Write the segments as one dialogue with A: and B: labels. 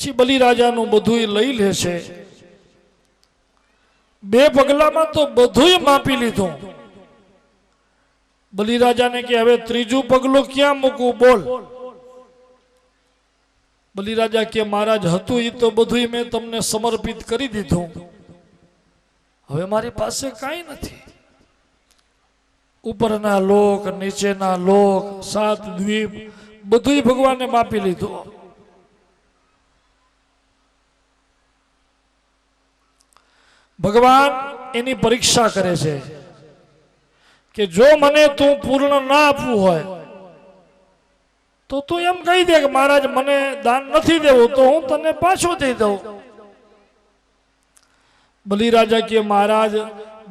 A: પછી બલિરાજાનું બધુંય લઈ લે છે। બે પગલામાં તો બધુંય માપી લીધું। બલિરાજાને કે હવે ત્રીજું પગલું ક્યાં મૂકું બોલ। બલિરાજા કે મહારાજ હતું એ તો બધુંય મેં તમને સમર્પિત કરી દીધું, હવે મારી પાસે કાંઈ નથી। ઉપરના લોક, નીચેના લોક, સાત દ્વીપ બધુંય ભગવાને માપી લીધું। ભગવાન એની પરીક્ષા કરે છે કે જો મને તું પૂર્ણ ના આપવું હોય તો તું એમ કહી દે કે મહારાજ મને દાન નથી દેવું, તો હું તને પાછું દઈ દઉં। બલિરાજા કે મહારાજ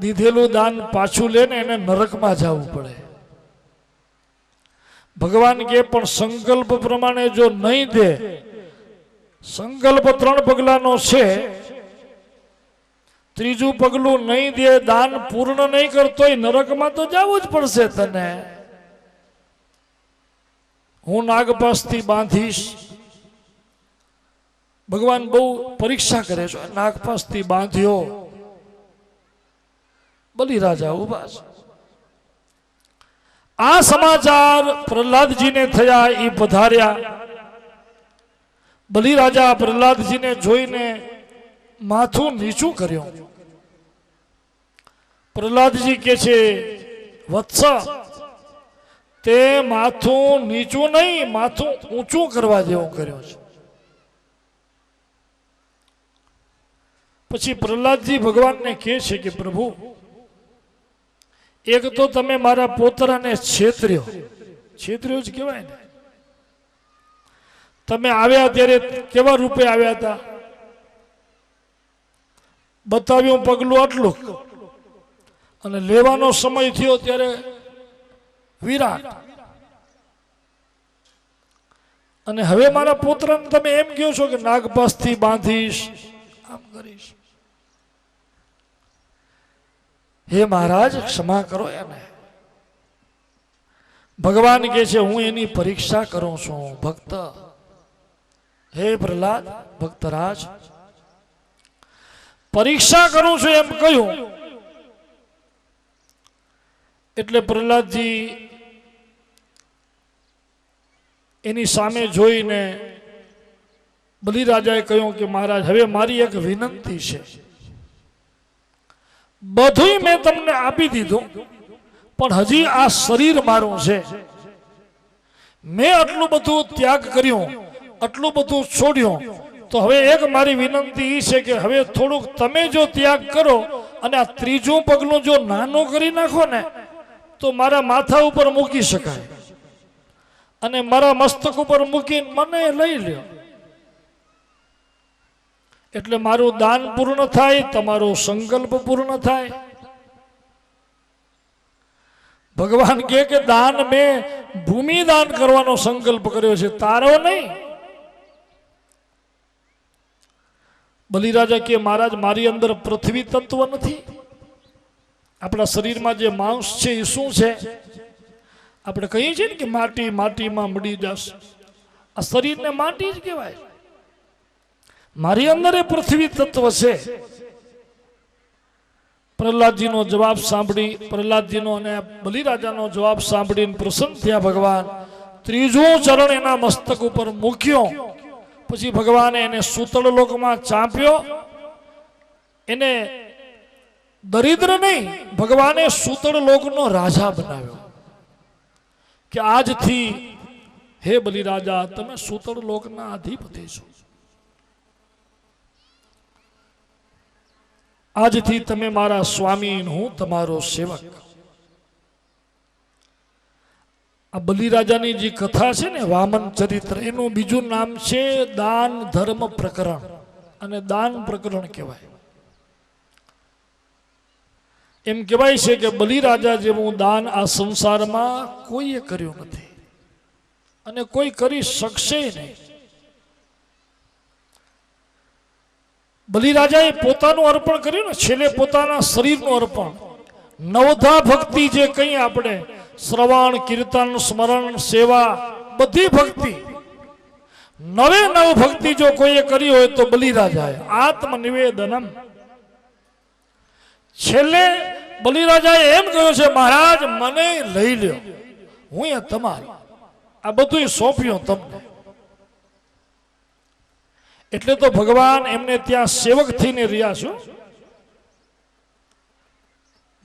A: દીધેલું દાન પાછું લે ને એને નરકમાં જવું પડે। ભગવાન કે પણ સંકલ્પ પ્રમાણે જો નહીં દે, સંકલ્પ 3 પગલાનો છે, ત્રીજું પગલું નહીં દે, દાન પૂર્ણ નહીં કરતો નરકમાં તો જવું જ પડશે તને। હું નાગપાસથી બાંધીશ। ભગવાન બહુ પરીક્ષા કરે છે। નાગપાસથી બાંધ્યો, બલિરાજા ઉભા છે। આ સમાચાર પ્રહલાદજીને થયા, એ પધાર્યા। બલિરાજા પ્રહલાદજીને જોઈને માથું નીચું કર્યું। પ્રહલાદજી કે છે વત્સ, તે માથું નીચું નહીં માથું ઊંચું કરવા જેવું કર્યું છે। પછી પ્રહલાદજી ભગવાનને કહે છે કે પ્રભુ, એક તો તમે મારા પોતરાને છેતર્યો, છેતર્યો જ કહેવાય ને। તમે આવ્યા ત્યારે કેવા રૂપે આવ્યા હતા, બતાવ્યું પગલું આટલું, અને લેવાનો સમય થયો ત્યારે વિરાટ। અને હવે મારા પુત્રને તમે એમ કહો છો કે નાગપાસથી બાંધીશ, આમ કરીશ। હે મહારાજ ક્ષમા કરો એને। ભગવાન કહે છે હું એની પરીક્ષા કરું છું ભક્ત। હે પ્રહલાદ ભક્તરાજ, પરીક્ષા કરું છું એમ કહ્યું એટલે પ્રહલાદજી એની સામે જોઈને બલિરાજાએ કહ્યું કે મહારાજ હવે મારી એક વિનંતી છે। બધુંય મેં તમને આપી દીધું, પણ હજી આ શરીર મારું છે। મેં આટલું બધું ત્યાગ કર્યું, આટલું બધું છોડ્યું, તો હવે એક મારી વિનંતી એ છે કે હવે થોડુંક તમે જો ત્યાગ કરો અને આ ત્રીજું પગલું જો નાનું કરી નાખો ને તો મારા માથા ઉપર મૂકી શકાય, અને મારા મસ્તક ઉપર મૂકીને મને લઈ લ્યો, એટલે મારું દાન પૂર્ણ થાય, તમારો સંકલ્પ પૂર્ણ થાય। ભગવાન કહે કે દાન મેં ભૂમિ દાન કરવાનો સંકલ્પ કર્યો છે, તારો નહીં। બલિરાજા કે મહારાજ મારી અંદર પૃથ્વી તત્વ નથી। આપણા શરીરમાં જે માંસ છે એ શું છે, આપણે કહીએ છીએ ને કે માટી માટીમાં મળી જશે, આ શરીરને માટી જ કહેવાય। મારી અંદર એ પૃથ્વી તત્વ છે। પ્રહલાદજીનો જવાબ સાંભળી, પ્રહલાદજીનો અને બલિરાજાનો જવાબ સાંભળીને પ્રસન્ન થયા ભગવાન। ત્રીજું ચરણ એના મસ્તક ઉપર મૂક્યો, પછી ભગવાને એને સૂતળ લોકમાં ચાંપ્યો। એને દરિદ્ર નહીં, ભગવાને સૂતળ લોકનો રાજા બનાવ્યો કે આજથી હે બલિરાજા તમે સૂતળ લોકના અધિપતિ છો, આજથી તમે મારા સ્વામી, હું તમારો સેવક। આ બલિરાજાની જે કથા છે ને વામન ચરિત્ર, એનું બીજું નામ છે દાન ધર્મ પ્રકરણ, અને દાન પ્રકરણ કહેવાય। એમ કહેવાય છે કે બલિરાજા જેવું દાન આ સંસારમાં કોઈએ કર્યું નથી અને કોઈ કરી શકશે નહીં। બલિરાજાએ પોતાનું અર્પણ કર્યું ને, છેલ્લે પોતાના શરીરનું અર્પણ। નવધા ભક્તિ જે કહીએ આપણે, શ્રવણ કીર્તન સ્મરણ સેવા બધી ભક્તિ, નવે નવ ભક્તિ જો કોઈએ કરી હોય તો બલિરાજાએ આત્મનિવેદનમ. છેલ્લે બલિરાજાએ એમ કહ્યું છે, મહારાજ મને લઈ લ્યો, હું એ તમારું, આ બધું સોંપ્યું તમને. એટલે તો ભગવાન એમને ત્યાં સેવક થઈને રહ્યા છો.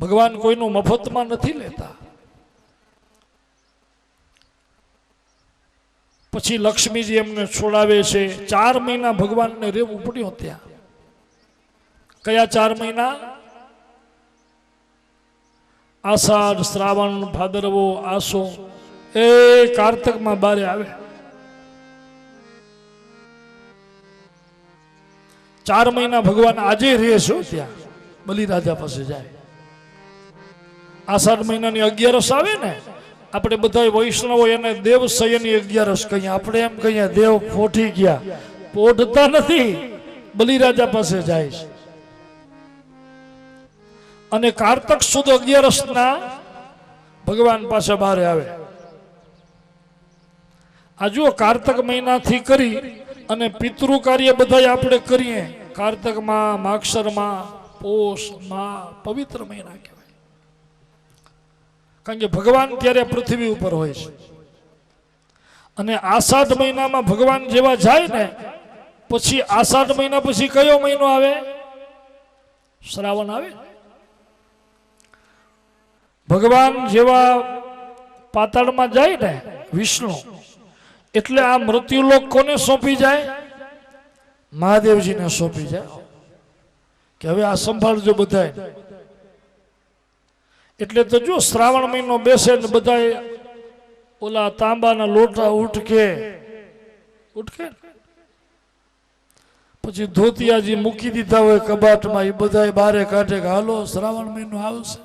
A: ભગવાન કોઈનું મફતમાં નથી લેતા. પછી લક્ષ્મીજી એમને છોડાવે છે. 4 મહિના ભગવાનને રહેવું પડ્યું ત્યાં. કયા 4 મહિના? આષાઢ, શ્રાવણ, ભાદરવો, આસો, એ કારતકમાં બારે આવે. 4 મહિના ભગવાન આજે રહે છે ત્યાં. બલિરાજા પાસે જાય. આષાઢ મહિનાની 11 આવે ને, આપણે બધા વૈષ્ણવો એને દેવ શયની 11 કહીએ. આપણે એમ કહીએ દેવ પોઠી ગયા. પોઢતા નથી, બલિરાજા પાસે જાય છે. અને કારતક સુદ 11 ના ભગવાન પાસે બહાર આવે. આ જુઓ, કારતક મહિનાથી કરી અને પિતૃ કાર્ય બધા આપણે કરીએ. કારતકમાં, માગસરમાં, પોષમાં પવિત્ર મહિના કહેવાય. કારણ કે ભગવાન ત્યારે પૃથ્વી ઉપર હોય છે. અને આષાઢ મહિનામાં ભગવાન જેવા જાય ને, પછી આષાઢ મહિના પછી કયો મહિનો આવે? શ્રાવણ આવે. ભગવાન જેવા પાતાળમાં જાય ને વિષ્ણુ, એટલે આ મૃત્યુલોક કોને સોંપી જાય? મહાદેવજીને સોંપી જાય કે હવે આ સંભાળજો બધાય. એટલે તો જો શ્રાવણ મહિનો બેસે ને બધાય ઓલા તાંબાના લોટા ઉઠકે પછી ધોતિયાજી મૂકી દીધા હોય કબાટમાં, એ બધાય બારે કાઢે કે હાલો શ્રાવણ મહિનો આવશે.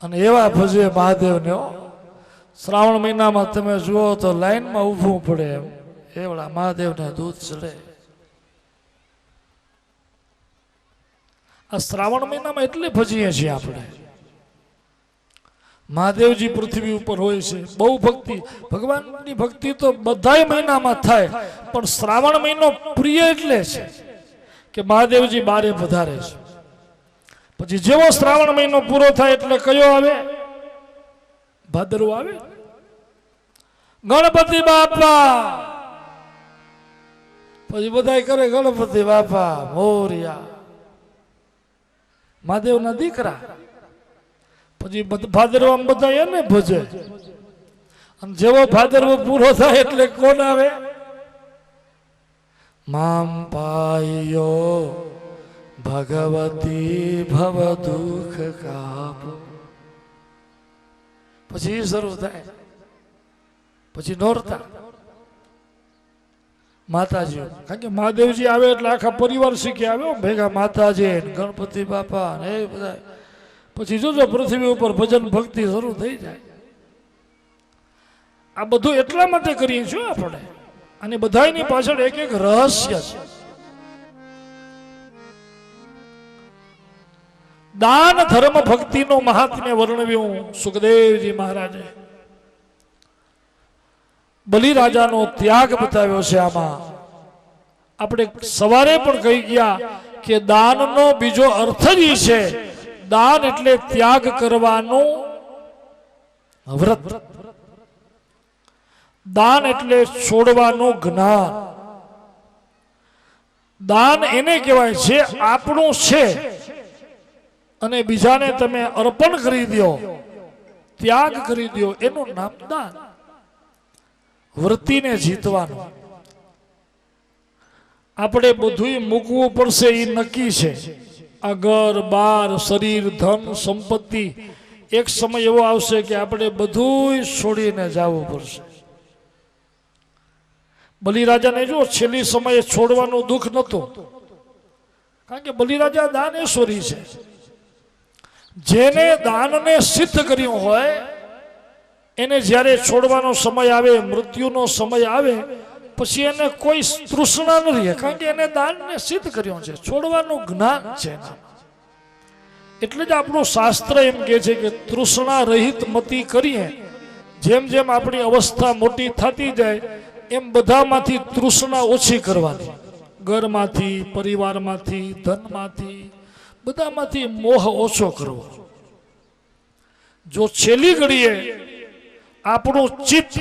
A: અને એવા ભજે મહાદેવને. શ્રાવણ મહિનામાં તમે જુઓ તો લાઈનમાં ઊભું પડે એમ, એવડા મહાદેવને દૂધ ચડે. આ શ્રાવણ મહિનામાં એટલે ભજીએ છીએ આપણે. મહાદેવજી પૃથ્વી ઉપર હોય છે. બહુ ભક્તિ, ભગવાનની ભક્તિ તો બધાય મહિનામાં થાય, પણ શ્રાવણ મહિનો પ્રિય એટલે છે કે મહાદેવજી બારે પધારે છે. પછી જેવો શ્રાવણ મહિનો પૂરો થાય એટલે કયો આવે? ભાદરવો આવે. ગણપતિ બાપા, પછી બધા કરે ગણપતિ બાપા મોરિયા, મહાદેવના દીકરા. પછી ભાદરવામાં બધા એને ભજે. અને જેવો ભાદરવો પૂરો થાય એટલે કોણ આવે? મામ પાયો ભગવતી ભવ દુઃખ કાપો. પછી શરૂ થાય. પછી નોરતા માતાજી. કારણ કે મહાદેવજી આવે એટલે આખા પરિવાર શીખી આવે ભેગા. માતાજી, ગણપતિ બાપા ને એ બધા. પછી જોજો પૃથ્વી ઉપર ભજન ભક્તિ શરૂ થઈ જાય. આ બધું એટલા માટે કરીએ છીએ આપણે. અને બધાની પાછળ એક એક રહસ્ય છે. દાન ધર્મ ભક્તિ નો મહાત્મ્ય વર્ણવ્યું સુખદેવજી મહારાજે. બલિરાજાનો ત્યાગ બતાવ્યો છે. આમાં આપણે સવારે પણ કહી ગયા કે દાનનો બીજો અર્થ જ છે. દાન એટલે ત્યાગ કરવાનું વ્રત. દાન એટલે છોડવાનું જ્ઞાન. દાન એને કહેવાય છે આપણું છે અને બીજાને તમે અર્પણ કરી દો, ત્યાગ કરી દો, એનું નામ દાન. વૃત્તિને જીતવાનું. આપણે બધું મૂકવું પડશે એ નક્કી છે. આ ઘર બાર શરીર ધન સંપત્તિ એક સમય એવો આવશે કે આપણે બધું છોડીને જવું પડશે. બલિરાજાને જો છેલ્લી સમયે છોડવાનું દુઃખ નહોતું, કારણ કે બલિરાજા દાનેશ્વરી છે. જેને દાનને સિદ્ધ કર્યું હોય એને જ્યારે છોડવાનો સમય આવે, મૃત્યુનો સમય આવે, પછી એને કોઈ તૃષ્ણા ન રહે, કારણ કે એને દાનને સિદ્ધ કર્યું છે, છોડવાનું જ્ઞાન છે. એટલે જ આપણું શાસ્ત્ર એમ કહે છે કે તૃષ્ણા રહિત મતિ કરીએ જેમ જેમ આપણી અવસ્થા મોટી થતી જાય એમ બધામાંથી તૃષ્ણા ઓછી કરવાની, ઘરમાંથી, પરિવારમાંથી, ધનમાંથી, બધામાંથી મોહ ઓછો કરવો. જો છેલ્લી ઘડીએ આપણું ચિત્ત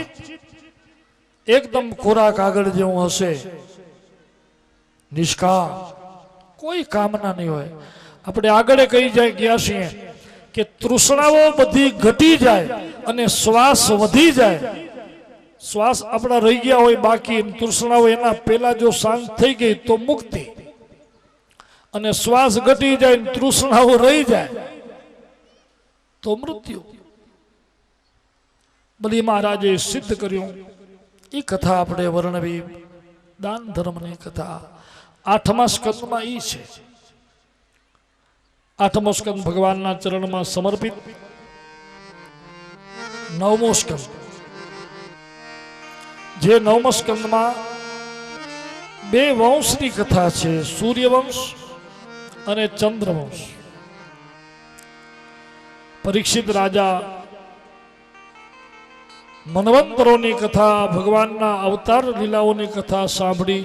A: એકદમ કોરા કાગળ જેવું હશે, નિષ્કામ, કોઈ કામના નહીં હોય, આપણે આગળ કહી જાય ગયા છીએ કે તૃષ્ણાઓ બધી ઘટી જાય અને શ્વાસ વધી જાય. શ્વાસ આપણા રહી ગયા હોય બાકી, તૃષ્ણાઓ એના પહેલા જો શાંત થઈ ગઈ તો મુક્તિ, અને શ્વાસ ઘટી જાય તૃષ્ણાઓ રહી જાય તો મૃત્યુ. બલી મહારાજે સિદ્ધ કર્યું. એ કથા આપણે વર્ણવી, દાન ધર્મની કથા 8મા સ્કંદમાં ઈ છે. 8મો સ્કંદ ભગવાનના ચરણમાં સમર્પિત. 9મો સ્કંદ, જે 9મા સ્કંદમાં 2 વંશની કથા છે, સૂર્યવંશ અને ચંદ્રવંશ. પરીક્ષિત રાજા મન્વંતરોની કથા, ભગવાનના અવતાર લીલાઓની કથા સાંભળી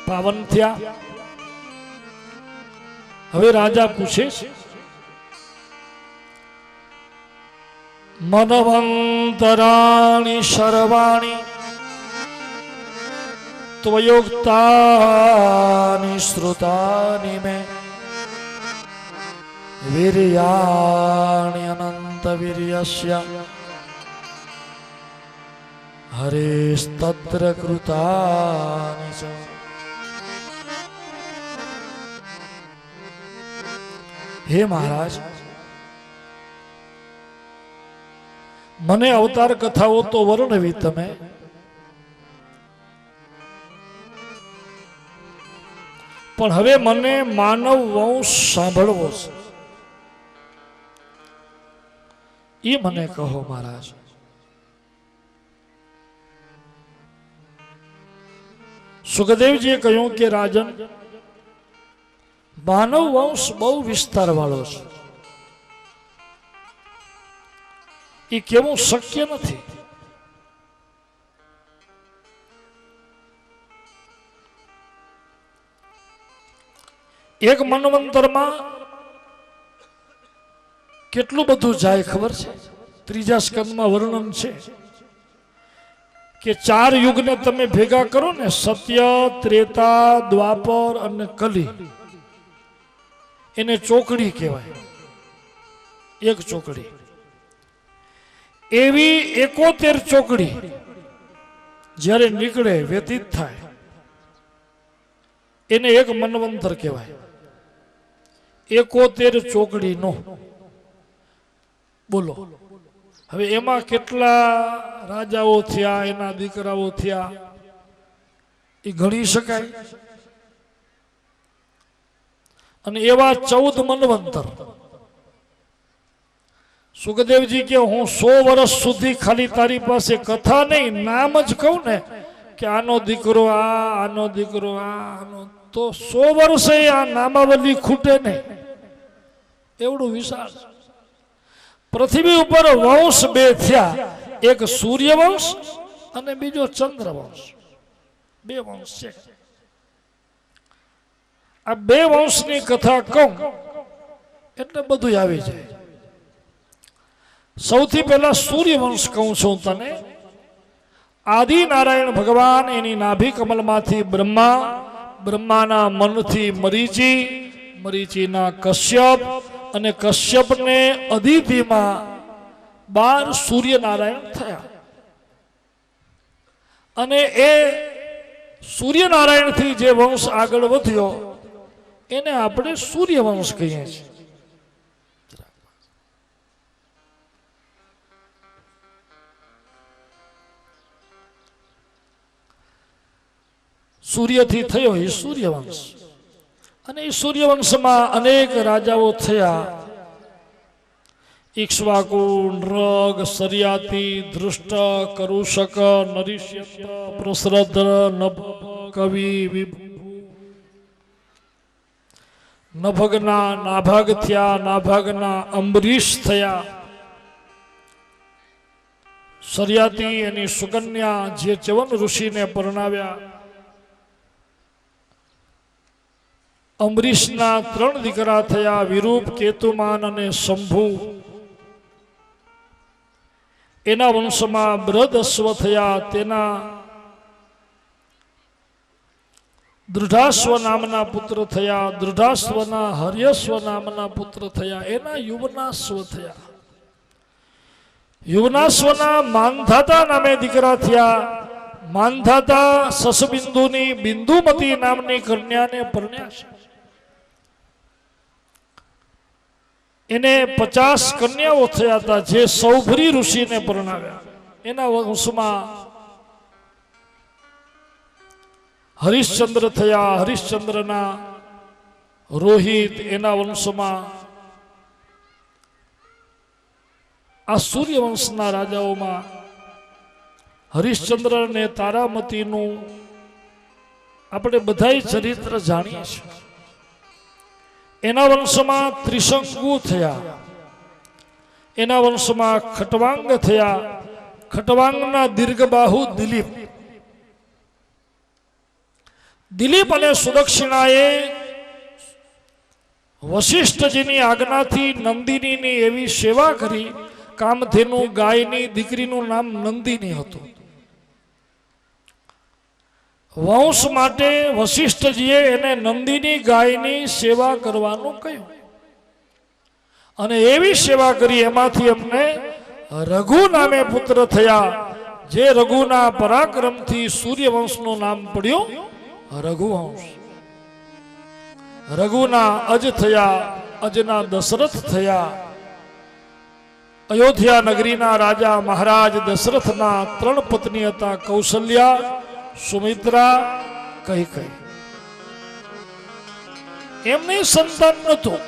A: પાવન થયા. હવે રાજા પૂછે છે, મન્વંતરાણી સર્વાણી ત્વયોક્તાની શ્રુતાની મે વીર્યાણી અનંત વીર્યસ્ય હરેસ્તત્ર કૃતાની ચ. હે મહારાજ, મને અવતાર કથાઓ તો વર્ણવી તમે, પણ હવે મને માનવ વંશ સાંભળવો છે. એ મને કહો મહારાજ. સુખદેવજીએ કહ્યું કે રાજન, માનવ વંશ બહુ વિસ્તાર વાળો છે, એ કેવું શક્ય નથી. એક મન્વંતરમાં કેટલું બધું જાય ખબર છે? 3જા સ્કંદમાં વર્ણન છે કે 4 યુગને તમે ભેગા કરો ને, સત્ય, ત્રેતા, દ્વાપર અને કલી, એને ચોકડી કહેવાય, એક ચોકડી. એવી 71 ચોકડી જ્યારે નીકળે, વ્યતીત થાય, એને એક મન્વંતર કહેવાય. 71 ચોકડીનો બોલો. હવે એમાં કેટલા રાજાઓ થયા, એના દીકરાઓ થયા, એ ગણી શકાય. અને એવા 14 મન્વંતર. સુખદેવજી કે હું 100 વર્ષ સુધી ખાલી તારી પાસે કથા નહીં, નામ જ કહું ને કે આનો દીકરો આ, આનો દીકરો આ, આનો, તો 100 વર્ષે આ નામાવલી ખૂટે નહીં, એવડું વિશાળ. પૃથ્વી ઉપર વંશ 2 થયા, એક સૂર્યવંશ અને બીજો ચંદ્રવંશ. 2 વંશ છે. આ 2 વંશની કથા કહું એટલે બધું આવી જાય. સૌથી પહેલા સૂર્યવંશ કહું છું તને. આદિ નારાયણ ભગવાન એની નાભી કમલમાંથી બ્રહ્મા, બ્રહ્માના મનથી મરીચી, મરીચીના કશ્યપ, અને કશ્યપને અદિતિમાં 12 સૂર્યનારાયણ થયા. અને એ સૂર્યનારાયણથી જે વંશ આગળ વધ્યો એને આપણે સૂર્યવંશ કહીએ છીએ. સૂર્યથી થયો એ સૂર્યવંશ. અને એ સૂર્યવંશમાં અનેક રાજાઓ થયા. ઇક્ષ્વાકુ, નૃગ, સર્યાતિ, ધૃષ્ટ, કરુષક, નરિષ્યત, પ્રસરદ્ર, નભ, કવિ, નભગના નાભાગ થયા, નાભાગના અંબરીશ થયા. સરિયાતી એની સુકન્યા જે ચ્યવન ઋષિને પરણાવ્યા. અંબરીશના 3 દીકરા થયા, વિરૂપ, કેતુમાન અને શંભુ. એના વંશમાં બૃહદશ્વ થયા. તેના દૃઢાશ્વ નામના પુત્ર થયા. દૃઢાશ્વના હર્યશ્વ નામના પુત્ર થયા. એના યુવનાશ્વ થયા. યુવનાશ્વના માંધાતા નામે દીકરા થયા. માંધાતા સસબિંદુની બિંદુમતી નામની કન્યાને પરણ્યા છે. એને 50 કન્યાઓ થયા હતા, જે સૌભરી ઋષિને પરણાવ્યા. એના વંશમાં હરિશ્ચંદ્ર થયા. હરિશ્ચંદ્રના રોહિત. એના વંશમાં આ સૂર્યવંશના રાજાઓમાં હરિશ્ચંદ્ર અને તારામતીનું આપણે બધાય ચરિત્ર જાણીએ છીએ. એના વંશમાં ત્રિશંકુ થયા. એના વંશમાં ખટવાંગ થયા. ખટવાંગના દીર્ઘબાહુ દિલીપ. દિલીપ અને સુદક્ષિણાએ વશિષ્ઠજીની આજ્ઞાથી નંદિનીની એવી સેવા કરી. કામધેનુ ગાયની દીકરીનું નામ નંદિની હતું. વંશ માટે વશિષ્ઠજીએ એને નંદિની ગાયની સેવા કરવાનું કહ્યું અને એવી સેવા કરી. એમાંથી અમને રઘુ નામે પુત્ર થયા, જે રઘુના પરાક્રમથી સૂર્યવંશનું નામ પડ્યું રઘુવંશ. રઘુના અજ થયા. અજના દશરથ થયા. અયોધ્યા નગરીના રાજા મહારાજ દશરથના 3 પત્ની હતા, કૌશલ્યા, સુમિત્રા, કૈકેયી. એમની સંતાન નહોતું.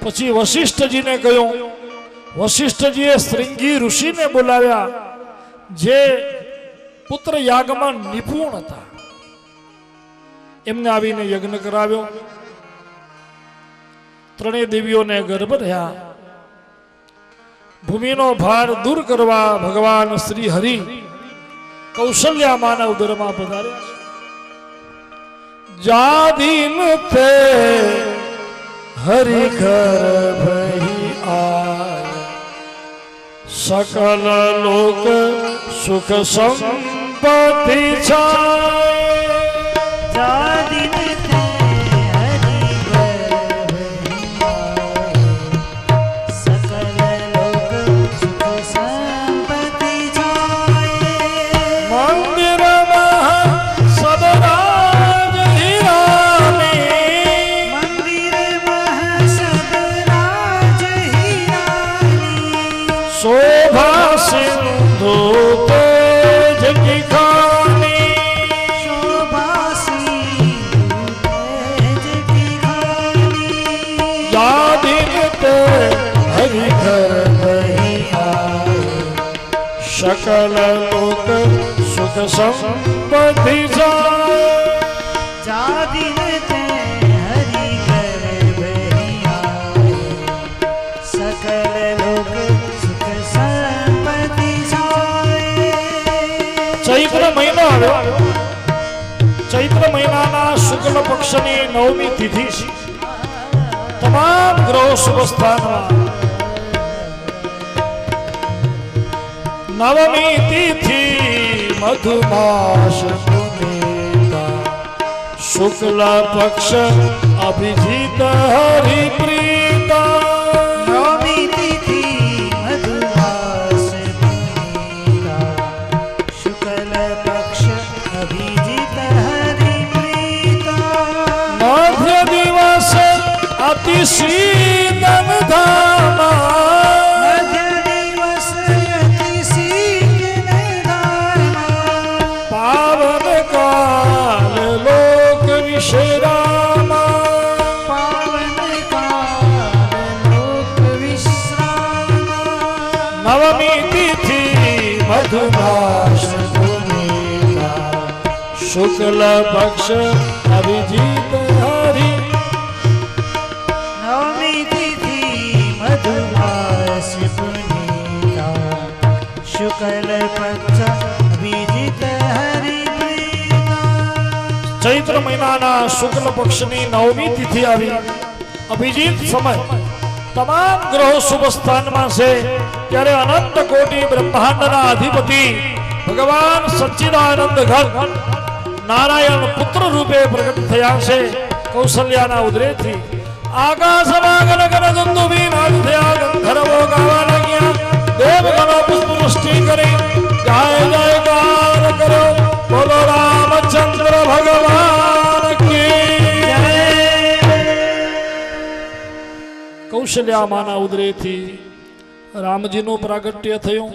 A: પછી વશિષ્ઠજીને કહ્યું. વશિષ્ઠજીએ શ્રૃંગી ઋષિને બોલાવ્યા, જે પુત્ર યાગમાં નિપુણ હતા. એમને આવીને યજ્ઞ કરાવ્યો. 3 દેવીઓને ગર્ભ રહ્યા. ભૂમિનો ભાર દૂર કરવા ભગવાન શ્રી હરિ કૌશલ્યા માના ઉદરમાં પધાર્યા છે. જાદીન તે હરિ ગર્ભહી આય, સકલ લોક સુખ સંપત્તિ છાય.
B: જાદીન તે હરિ ગર્ભહી આય, સકલ લોક સુખ સંપત્તિ છાય.
A: મંદિરમાં સદરાજ હીરાની,
B: મંદિરમાં સદરાજ હીરાની,
A: શોભા સિંધુ તેજ કી ખાની.
B: શોભા સિંધુ તેજ કી ખાની.
A: જાદિન તે હરિ ગર્ભહી આય, સકલ લોક સુખ સંપત્તિ જાય.
B: જાદિન તે હરિ ગર્ભહી આય, સકલ લોક સુખ સંપત્તિ છાય.
A: ચૈત્ર મહિનો આવ્યો. ચૈત્ર મહિનાના શુક્લ પક્ષની 9મી તિથિ છે. તમામ ગ્રહો શુભ સ્થાનમાં. 9મી તિથિ મધુમાસ પુનીતા, શુક્લ પક્ષ અભિજીત હરિપ્રીતા.
B: નવમી તિથિ મધુમાસ પુનીતા, શુક્લ પક્ષ અભિજીત હરિપ્રીતા.
A: મધ્ય દિવસ અતિ શીતલ ધામા,
B: મધ્ય દિવસ અતિ શીતલ ધામા.
A: પાવન કાલ લોક વિશ્રામા.
B: પાવન કાલ લોક વિશ્રામા.
A: નવમી તિથિ મધુમાસ પુનીતા, શુક્લ પક્ષ અભિજીત હરિ.
B: નવમી તિથિ મધુમાસ પુનીતા, શુક્લ
A: ચૈત્ર મહિનાના શુક્લ પક્ષની નવમી તિથિ આવી અભિજીત સમય તમામ ગ્રહો શુભ સ્થાનમાં છે ત્યારે અનંત કોટી બ્રહ્માંડના અધિપતિ ભગવાન સચ્ચિદાનંદ ઘર નારાયણ પુત્ર રૂપે પ્રગટ થયા છે કૌશલ્યાના ઉદરેથી આકાશમાં ગન ગન દુંદુભી નાદ થયા ગંધર્વો ગાવા લાગ્યા દેવગણો પુષ્પવૃષ્ટિ કરી જય જયકાર કરો બોલો રામચંદ્ર ભગવાન કી જય કૌશલ્યા માના ઉદરેથી રામજીનું પ્રાગટ્ય થયું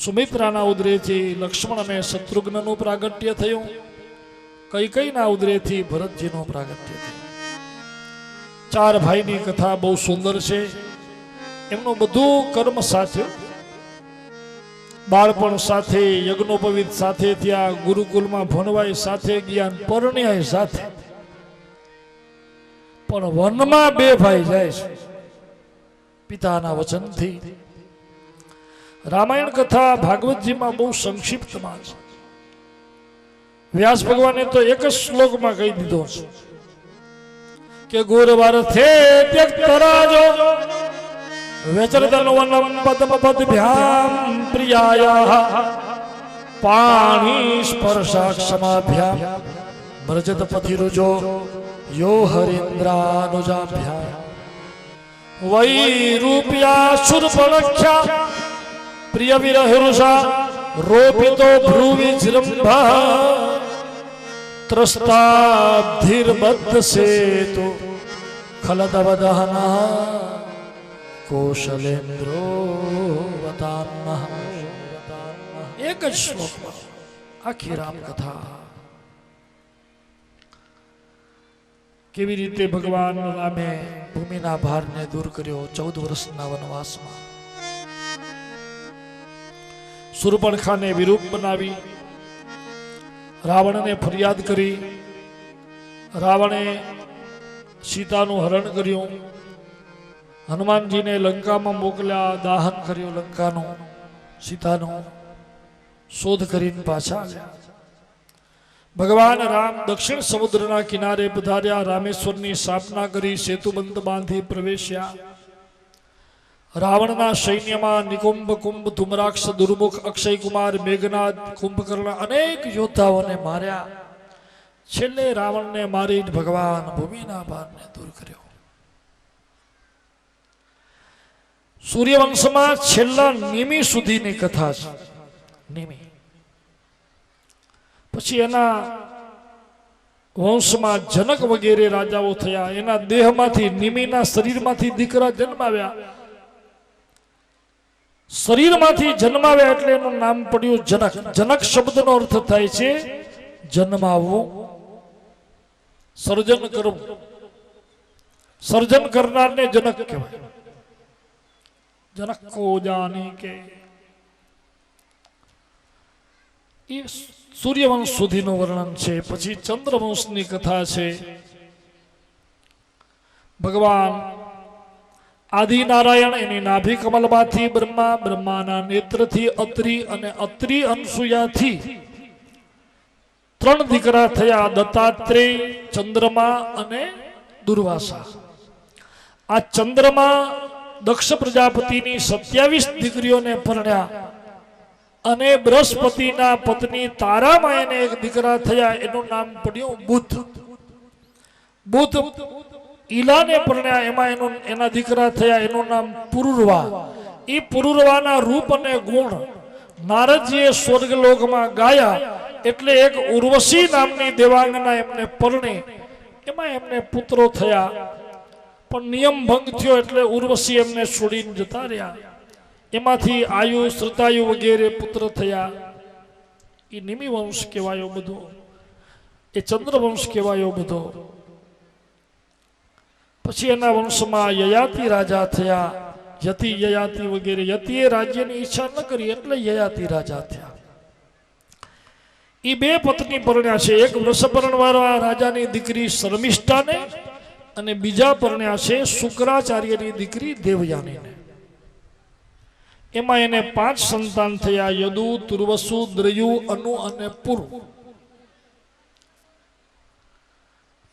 A: સુમિત્રાના ઉદરેથી લક્ષ્મણ અને શત્રુઘ્નનું પ્રાગટ્ય થયું કૈકેયીના ઉદરેથી ભરતજીનું પ્રાગટ્ય થયું ચાર ભાઈની કથા બહુ સુંદર છે એમનું બધું કર્મ સાથે બાળપણ સાથે યજ્ઞોપવિત સાથે ત્યાં ગુરુકુલમાં ભણવાય સાથે જ્ઞાન પરણ્યાય સાથે પણ વનમાં બે ભાઈ જાય છે પિતાના વચનથી રામાયણ કથા ભાગવતજીમાં બહુ સંક્ષિપ્તમાં છે વ્યાસ ભગવાને તો એક જ શ્લોકમાં કહી દીધો છે કે ગુરુવાર થે ત્યક્તરાજો વેચરદનવનમ પદ્મ પદભ્યામ પ્રિયાયા પાણી સ્પર્શાક્ષમાભ્યામ મરજત પથિરુજો યો હરીન્દ્રાનુજાભ્યામ વૈરૂપ્યા શુર્પણખ્યા પ્રિય વિરહરુષા રોપિતો ભ્રુવિજૃંભા ત્રસ્તાબ્ધિર્બદ્ધ સેતુ ખલદવદહના કૌશલેન્દ્રો વતાન્નઃ એક જ શ્લોકમાં આખી રામકથા કેવી રીતે ભગવાન રામે ભૂમિના ભારને દૂર કર્યો 14 વર્ષના વનવાસમાં શૂર્પણખાને વિરૂપ બનાવી રાવણને ફરિયાદ કરી રાવણે સીતાનું હરણ કર્યું હનુમાનજીને લંકામાં મોકલ્યા દાહન કર્યું લંકાનું સીતાનું શોધ કરીને પાછા આવ્યા ભગવાન રામ દક્ષિણ સમુદ્રના કિનારે પધાર્યા રામેશ્વરની સ્થાપના કરી સેતુબંધ બાંધી પ્રવેશ્યા રાવણના સૈન્યમાં નિકુંભ કુંભ ધુમ્રાક્ષ દુર્મુખ અક્ષય કુમાર મેઘનાદ કુંભકર્ણ અનેક યોદ્ધાઓને માર્યા છેલ્લે રાવણને મારી ભગવાન ભૂમિના ભારને દૂર કર્યો સૂર્યવંશમાં છેલ્લા નિમિ સુધીની કથા છે નિમિ પછી એના વંશમાં જનક વગેરે રાજાઓ થયા એના દેહમાંથી નિમિના શરીરમાંથી દીકરા જન્માવ્યા શરીરમાંથી જન્માવ્યા એટલે એનું નામ પડ્યું જનક જનક શબ્દનો અર્થ થાય છે જન્માવવું સર્જન કરવું સર્જન કરનારને જનક કહેવાય જનક કો જાની કે એ સૂર્યવંશ સુધીનું વર્ણન છે પછી ચંદ્રવંશની કથા છે ભગવાન આદિનારાયણ એની નાભી કમલમાંથી બ્રહ્મા બ્રહ્માના નેત્રથી અત્રિ અને અત્રિ અનસુયાથી 3 દીકરા થયા દત્તાત્રેય ચંદ્રમા અને દુર્વાસા આ ચંદ્રમા દક્ષ પ્રજાપતિની 27 દીકરીઓને પરણ્યા અને બૃહસ્પતિના પત્ની તારામાં એને એક દીકરા થયા એનું નામ પડ્યું બુધ બુધ ઈલાને પરણ્યા એમાં એના દીકરા થયા એનું નામ પુરુરવા એ પુરુરવાના રૂપ અને ગુણ નારદજીએ સ્વર્ગલોકમાં ગાયા એટલે એક ઉર્વશી નામની દેવાંગના એમને પરણે એમાં એમને પુત્રો થયા પણ નિયમ ભંગ થયો એટલે ઉર્વશી એમને છોડીને જતા રહ્યા એમાંથી આયુ શ્રુતાયુ વગેરે પુત્ર થયા એ નિમિ વંશ કહેવાયો બધો એ ચંદ્રવંશ કહેવાયો બધો પછી એના વંશમાં યયાતિ રાજા થયા યતિ યયાતિ વગેરે યતિએ રાજ્યની ઈચ્છા ન કરી એટલે યયાતિ રાજા થયા એ 2 પત્ની પરણ્યા છે એક વૃષપર્ણવાળા રાજાની દીકરી શર્મિષ્ઠાને અને બીજા પરણ્યા છે શુક્રાચાર્યની દીકરી દેવયાનીને એમાં એને 5 સંતાન થયા યદુ તુર્વસુ દ્રયુ અનુ અને પુરુ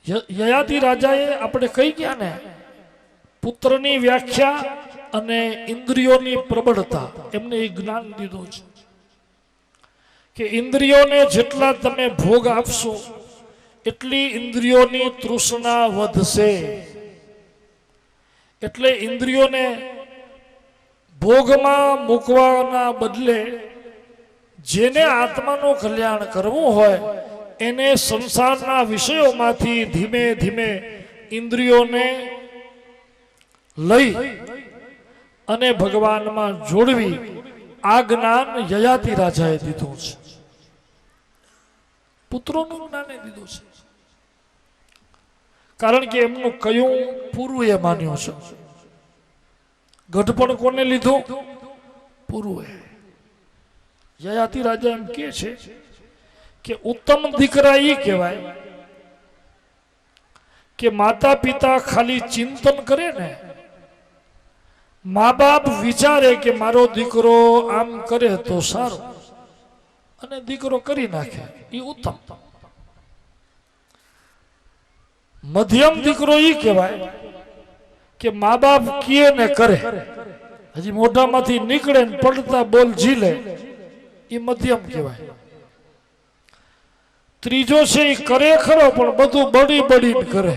A: યયાતિ રાજાએ આપણે કહી ગયા ને, પુત્રની વ્યાખ્યા અને ઇન્દ્રિયોની પ્રબળતા, એમને એ જ્ઞાન દીધું છે કે ઇન્દ્રિયોને જેટલા તમે ભોગ આપશો એટલી ઇન્દ્રિયોની તૃષ્ણા વધશે. એટલે ઇન્દ્રિયોને ભોગમાં મૂકવાના બદલે જેને આત્માનું કલ્યાણ કરવું હોય એને સંસારના વિષયોમાંથી ધીમે ધીમે ઇન્દ્રિયોને લઈ અને ભગવાનમાં જોડવી, આ જ્ઞાન યયાતિ રાજાએ દીધું છે. પુત્રોનું જ્ઞાન દીધું છે, કારણ કે એમનું કયું પૂરું એ માન્યું છે. ગઢપણ કોને લીધું? પૂરું. યયાતિ રાજા એમ કે છે કે ઉત્તમ દીકરા એ કહેવાય કે માતા પિતા ખાલી ચિંતન કરે ને, મા બાપ વિચારે કે મારો દીકરો આમ કરે તો સારું, અને દીકરો કરી નાખે, એ ઉત્તમ. મધ્યમ દીકરો એ કહેવાય કે મા બાપ કહે ને કરે, હજી મોઢામાંથી નીકળે ને પડતા બોલ ઝીલે, એ મધ્યમ કહેવાય. ત્રીજો છે એ કરે ખરો પણ બધું બળી બળીને કરે,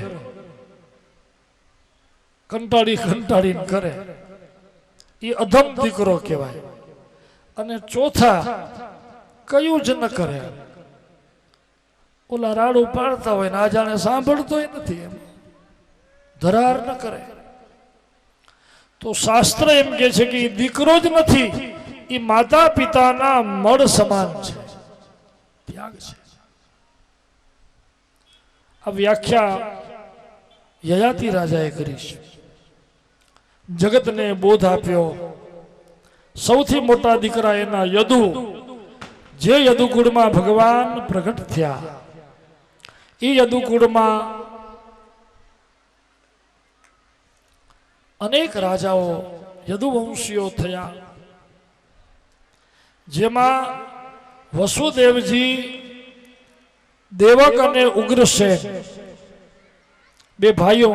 A: કંટાળી કંટાળીને કરે, એ અધમ દીકરો કહેવાય. અને ચોથા કયું જ ન કરે, ઓલા રાડું પાડતા હોય ને આ જાણે સાંભળતોય નથી, એમ ધરાર ન કરે. તો શાસ્ત્ર એમ કે છે કે એ દીકરો જ નથી, એ માતા પિતાના મળ સમાન છે, ત્યાગ છે. આ વ્યાખ્યા યયાતિ રાજાએ કરી છે. જગતને બોધ આપ્યો. સૌથી મોટા દીકરા એના યદુ, જે યદુકુળમાં ભગવાન પ્રગટ થયા, એ યદુકુળમાં અનેક રાજાઓ યદુવંશીઓ થયા, જેમાં વસુદેવજી, દેવક અને ઉગ્રસેન બે ભાઈઓ,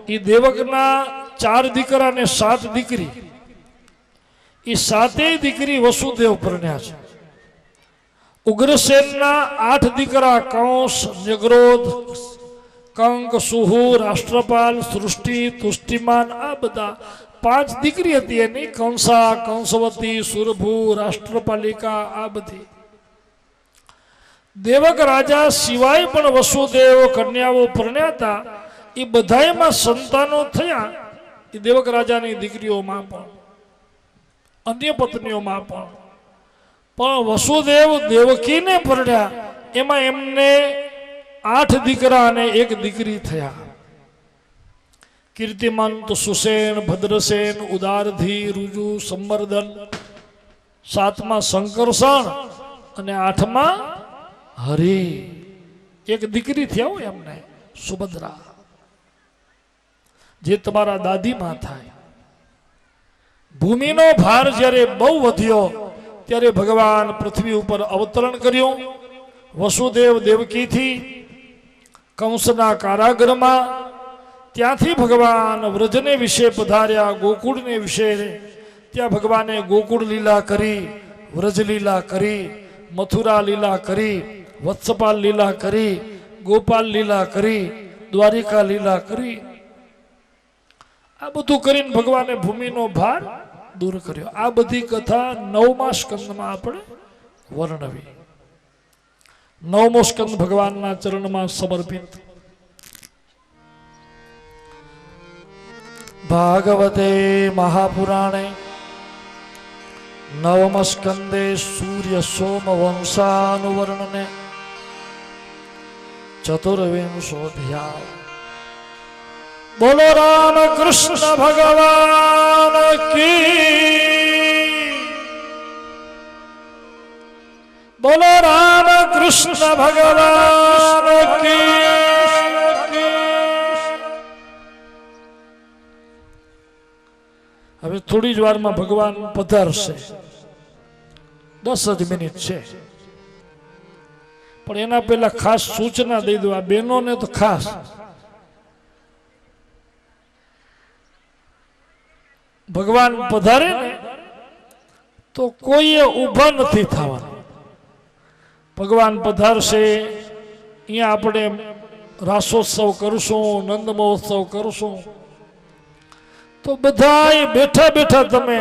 A: એ દેવકના 4 દીકરા અને 7 દીકરી, એ 7 દીકરી વસુદેવ પરણ્યા છે. ઉગ્રસેનના 8 દીકરા કંસ, ન્યગ્રોધ, કંક, સુહુ, રાષ્ટ્રપાલ, સૃષ્ટિ, તુષ્ટિમાન, આ બધા 5 દીકરી હતી એની. કંસા, કંસવતી, સુરભુ, રાષ્ટ્રપાલિકા, આ બધી. દેવક રાજા સિવાય પણ વસુદેવ કન્યાઓ પરણ્યા હતા. એ બધાયમાં સંતાનો થયા, એ દેવક રાજાની દીકરીઓમાં પણ, અન્ય પત્નીઓમાં પણ. પણ વસુદેવ દેવકીને પરણ્યા, એમાં એમને 8 દીકરા અને 1 દીકરી થયા. કીર્તિમંત, સુસેન, ભદ્રસેન, ઉદારધી, રુજુ, સંવર્ધન, 7માં શંકરસણ અને 8માં હરિ. 1 દીકરી થયા હોય એમને, સુભદ્રા, જે તમારા દાદીમાં થાય. ભૂમિનો ભાર જ્યારે બહુ વધ્યો ત્યારે ભગવાન પૃથ્વી ઉપર અવતરણ કર્યું. વસુદેવ દેવકીથી કંસના કારાગૃહમાં, ત્યાંથી ભગવાન વ્રજને વિશે પધાર્યા, ગોકુળને વિશે. ત્યાં ભગવાને ગોકુળ લીલા કરી, વ્રજ લીલા કરી, મથુરા લીલા કરી, વત્સપાલ લીલા કરી, ગોપાલ લીલા કરી, દ્વારિકા લીલા કરી. આ બધું કરીને ભગવાને ભૂમિનો ભાર દૂર કર્યો. આ બધી કથા 9મા સ્કંદમાં આપણે વર્ણવી. 9મો સ્કંદ ભગવાનના ચરણમાં સમર્પિત. ભાગવતે મહાપુરાણે 9મ સ્કંદે સૂર્ય સોમ વંશાનુવર્ણને 4વિંશોऽધ્યાય. બોલો રામ કૃષ્ણ ભગવાન કી, બોલો રામ કૃષ્ણ ભગવાન કી. હવે થોડી જ વારમાં ભગવાન પધારશે, 10 જ મિનિટ છે. પણ એના પહેલા ખાસ સૂચના દઈ દઉં આ બહેનોને તો ખાસ, ભગવાન પધારે ને તો કોઈએ ઊભા નથી થવાનું. ભગવાન પધારશે, અહીંયા આપણે રાસોત્સવ કરશું, નંદ મહોત્સવ કરશું, તો બધાય બેઠા બેઠા તમે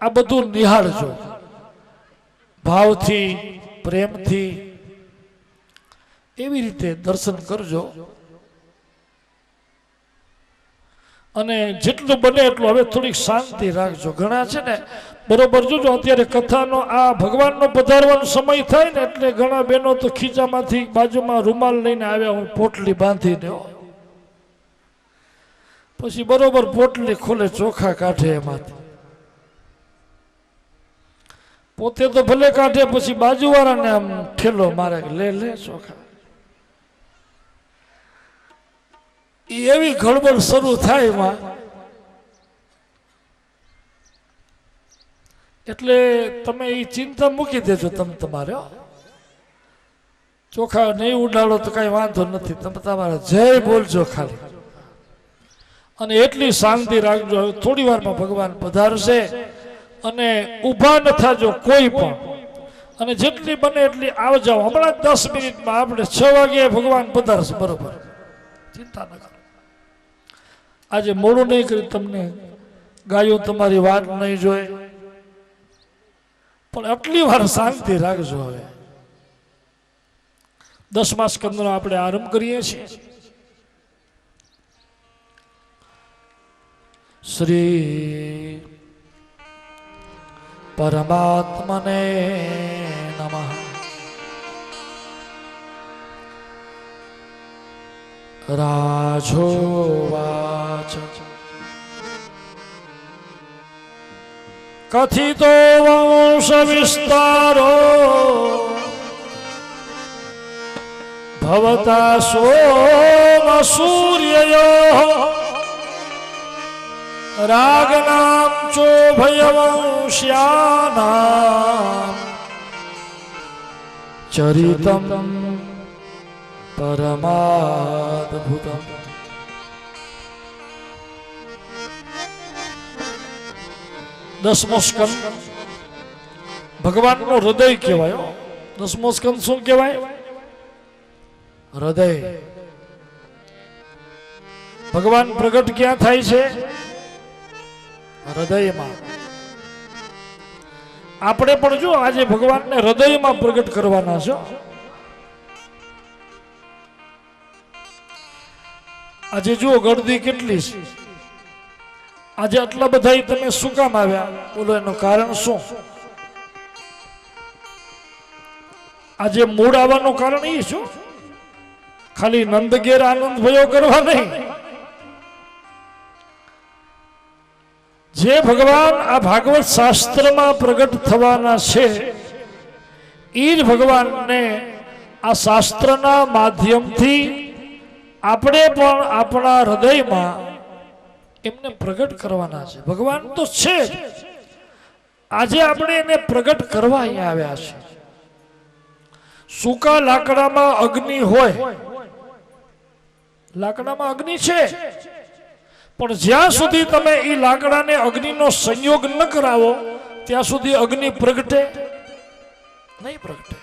A: આ બધું નિહાળજો, ભાવથી, પ્રેમથી, એવી રીતે દર્શન કરજો. અને જેટલું બને એટલું હવે થોડીક શાંતિ રાખજો. ઘણા છે ને બરોબર જોજો, અત્યારે કથાનો આ ભગવાનનો પધારવાનો સમય થાય ને એટલે ઘણા બહેનો તો ખીચામાંથી બાજુમાં રૂમાલ લઈને આવ્યા હોય, પોટલી બાંધીને, પછી બરોબર પોટલી ખોલે, ચોખા કાઢે એમાંથી, પોતે તો ભલે કાઢે, પછી બાજુવાળાને આમ ઠેલો મારે, લે લે ચોખા. એવી ગડબડ શરૂ થાય એમાં, એટલે તમે એ ચિંતા મૂકી દેજો. તમે તમારે ચોખા નહીં ઉડાડો તો કઈ વાંધો નથી, તમે તમારે જય બોલજો ખાલી, અને એટલી શાંતિ રાખજો. થોડી વારમાં ભગવાન પધારશે અને ઊભા ન થાજો કોઈ પણ, અને જેટલી બને એટલી આવ જાઓ. હમણાં 10 મિનિટમાં આપણે 6 વાગે ભગવાન પધારશે, બરોબર, ચિંતા ન કરો. આજે મોડું નહીં કર્યું, તમને ગાયો તમારી વાત નહીં જોઈ, પણ આટલી વાર શાંતિ રાખજો. હવે 10મા સ્કંદનો આપણે આરંભ કરીએ છીએ. શ્રી પરમાત્મને નમઃ. રાજોવાચ કથિતો વંશ વિસ્તારો ભવતા સોમ સૂર્યયો રાગનામ ચોભયવંશ્યાનામ ચરિતમ પરમાદ્ભુતમ. દસમો સ્કંદ ભગવાનનું હૃદય કહેવાય. 10મો સ્કંદ શું કહેવાય? હૃદય. ભગવાન પ્રગટ ક્યાં થાય છે? હૃદયમાં. આપણે પણ જો આજે ભગવાનને હૃદયમાં પ્રગટ કરવાના છો. આજે જુઓ ગળદી કેટલી છે. આજે આટલા બધા તમે શું કામ આવ્યા? બોલો, એનું કારણ શું? આજે મૂળ આવવાનું કારણ એ શું? ખાલી નંદ ઘેર આનંદ ભયો કરવા નહીં. જે ભગવાન આ ભાગવત શાસ્ત્રમાં પ્રગટ થવાના છે એ જ ભગવાનને આ શાસ્ત્રના માધ્યમથી આપણે પણ આપણા હૃદયમાં એમને પ્રગટ કરવાના છે. ભગવાન તો છે જ, આજે આપણે એને પ્રગટ કરવા અહીંયા આવ્યા છે. સૂકા લાકડામાં અગ્નિ હોય, લાકડામાં અગ્નિ છે, પણ જ્યાં સુધી તમે એ લાકડાને અગ્નિનો સંયોગ ન કરાવો ત્યાં સુધી અગ્નિ પ્રગટે નહીં. પ્રગટે.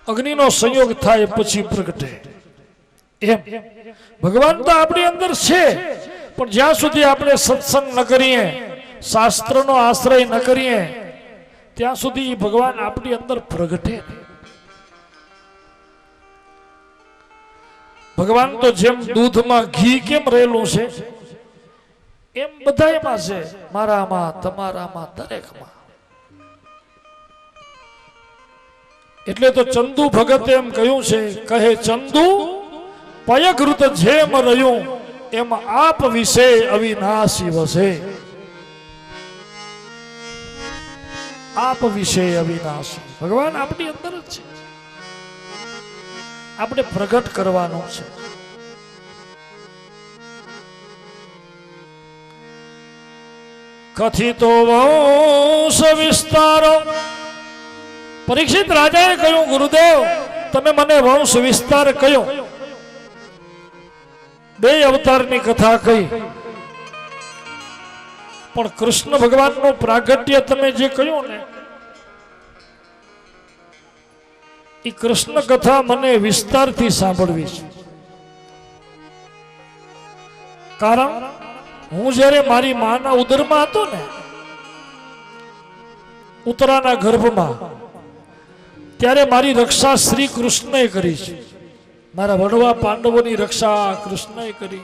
A: અગ્નિનો સંયોગ થાય પછી પ્રગટે. એમ ભગવાન તો આપણી અંદર છે, પણ જ્યાં સુધી આપણે સત્સંગ ન કરીએ, શાસ્ત્રનો આશ્રય ન કરીએ, ત્યાં સુધી ભગવાન આપણી અંદર પ્રગટે. ભગવાન તો જેમ દૂધમાં ઘી કેમ રહેલું છે એમ બધાયમાં છે, મારામાં, તમારામાં, દરેકમાં. એટલે તો ચંદુ ભગતે એમ કહ્યું છે, કહે ચંદુ પયઘૃત જેમ રહ્યું એમ આપ વિશે અવિનાશી વસે. આપ વિશે અવિનાશી. ભગવાન આપણી અંદર જ છે, આપણે પ્રગટ કરવાનું છે. કથિતો વંશ વિસ્તારો પરીક્ષિત રાજાએ કહ્યું, ગુરુદેવ તમે મને વંશ વિસ્તાર કયો, બે અવતારની કથા કહી, પણ કૃષ્ણ ભગવાનનું પ્રાગટ્ય તમે જે કહ્યું ને એ કૃષ્ણ કથા મને વિસ્તારથી સાંભળવી છે. કારણ હું જ્યારે મારી માના ઉદરમાં હતો ને, ઉત્તરાના ગર્ભમાં, ત્યારે મારી રક્ષા શ્રી કૃષ્ણએ કરી છે. મારા વડવા પાંડવોની રક્ષા કૃષ્ણએ કરી.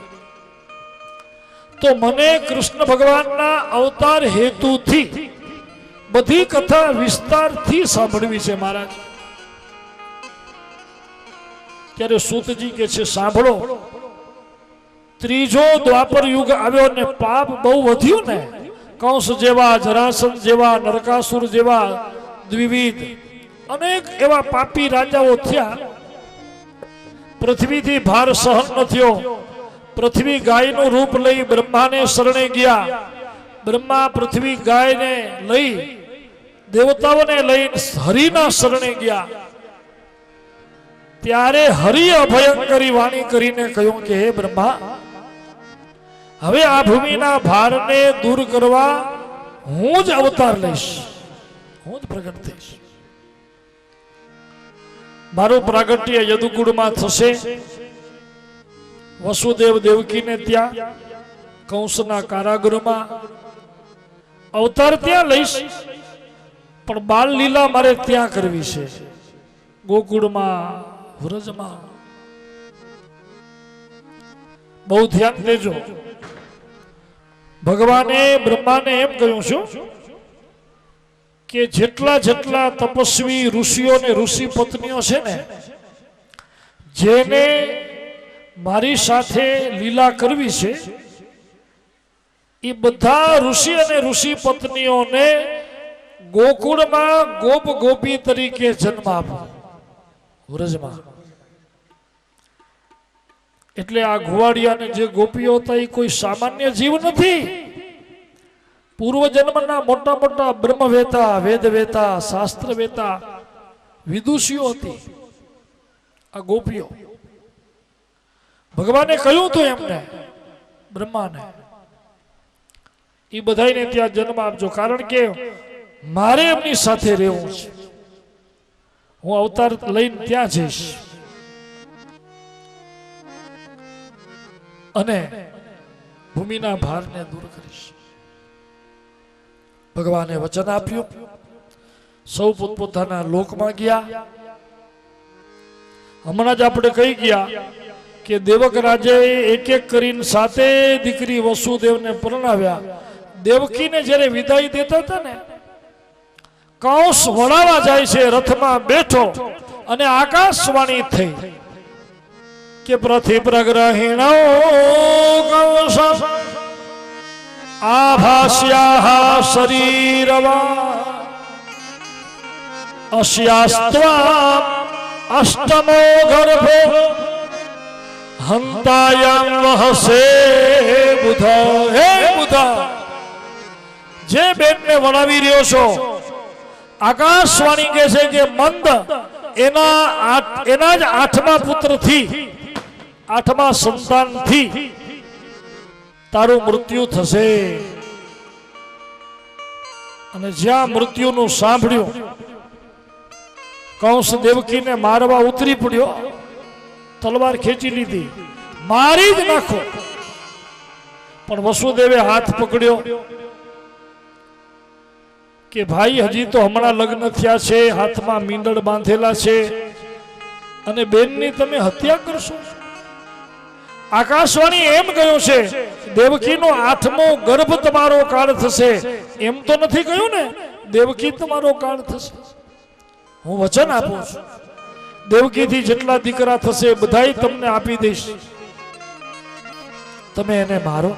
A: તો મને કૃષ્ણ ભગવાનના અવતાર હેતુથી બધી કથા વિસ્તારથી સાંભળવી છે મહારાજ. ત્યારે સૂતજી કે છે, સાંભળો, ત્રીજો દ્વાપર યુગ આવ્યો ને પાપ બહુ વધ્યું ને, કંસ જેવા, જરાસંધ જેવા, નરકાસુર જેવા દ્વિવિધ અનેક એવા પાપી રાજાઓ થયા. પૃથ્વીથી ભાર સહન ન થયો. પૃથ્વી ગાયનું રૂપ લઈ બ્રહ્માને શરણે ગયા. બ્રહ્મા પૃથ્વી ગાયને લઈ દેવતાઓને લઈ હરિના શરણે ગયા. ત્યારે હરિ અભયંકરી વાણી કરીને કહ્યું કે હે બ્રહ્મા, હવે આ ભૂમિના ભારને દૂર કરવા હું જ અવતાર લઈશ, હું જ પ્રગટ થઈશ. મારું પ્રાગટ્ય યદુકુળમાં થશે. વસુદેવ દેવકીને ત્યાં કંસના કારાગૃહમાં અવતાર ત્યાં લઈશ, પણ બાલ લીલા મારે ત્યાં કરવી છે, ગોકુળમાં, વ્રજમાં. બહુ ધ્યાન દેજો. ભગવાને બ્રહ્માને એમ કહ્યું છું કે જેટલા જેટલા તપસ્વી ઋષિઓ ને ઋષિ પત્નીઓ છે ને, જેને મારી સાથે લીલા કરવી છે, એ બધા ઋષિ અને ઋષિ પત્નીઓને ગોકુળમાં ગોપ ગોપી તરીકે જન્મ આપો, વ્રજમાં. એટલે આ ઘુવાડિયાને જે ગોપીઓ હતા એ કોઈ સામાન્ય જીવ નથી. પૂર્વ જન્મના મોટા મોટા બ્રહ્મવેતા, વેદવેતા, શાસ્ત્રવેતા, વિદુષીઓ હતી આ ગોપીઓ. ભગવાને કહ્યું હતું એમને, બ્રહ્માને, એ બધાને ત્યાં જન્મ આપજો, કારણ કે મારે એમની સાથે રહેવું છે. હું અવતાર લઈને ત્યાં જઈશ અને ભૂમિના ભારને દૂર કરીશ. ભગવાને વચન આપ્યું. સૌ પોતપોતાના લોકમાં ગયા. હમણાં જ આપણે કહી ગયા કે દેવક રાજાએ એક એક કરીને 7 દીકરી વસુદેવને પરણાવ્યા. દેવકીને જ્યારે વિદાય દેતા હતા ને, કંસ વળાવા જાય છે, રથમાં બેઠો, અને આકાશવાણી થઈ કે પ્રતિ પ્રગ્રહિણો કંસ આભાસ્યાઃ શરીરવા અસ્યાસ્ત્વામ અષ્ટમો ગર્ભો હંતાયામ વહસે બુધા. હે બુધા, જે બેનને વણાવી રહ્યો છો, આકાશવાણી કહે છે કે મંદ એના જ 8મા પુત્રથી, 8મા સંતાનથી તારું મૃત્યુ થશે. અને જ્યાં મૃત્યુનું સાંભળ્યું, કંસ દેવકીને મારવા ઉતરી પડ્યો, તલવાર ખેંચી લીધી, મારી જ નાખો. પણ વસુદેવે હાથ પકડ્યો કે ભાઈ, હજી તો હમણાં લગ્ન થયા છે, હાથમાં મીંડળ બાંધેલા છે, અને બેનની તમે હત્યા કરશો. આકાશવાણી એમ કહ્યું છે, દેવકીનો 8મો ગર્ભ તમારો કાળ થશે. એમ તો નથી કહ્યું ને દેવકી તમારો કાળ થશે. હું વચન આપું છું, દેવકીથી જેટલા દીકરા થશે બધાય તમને આપી દઈશ, તમે એને મારો.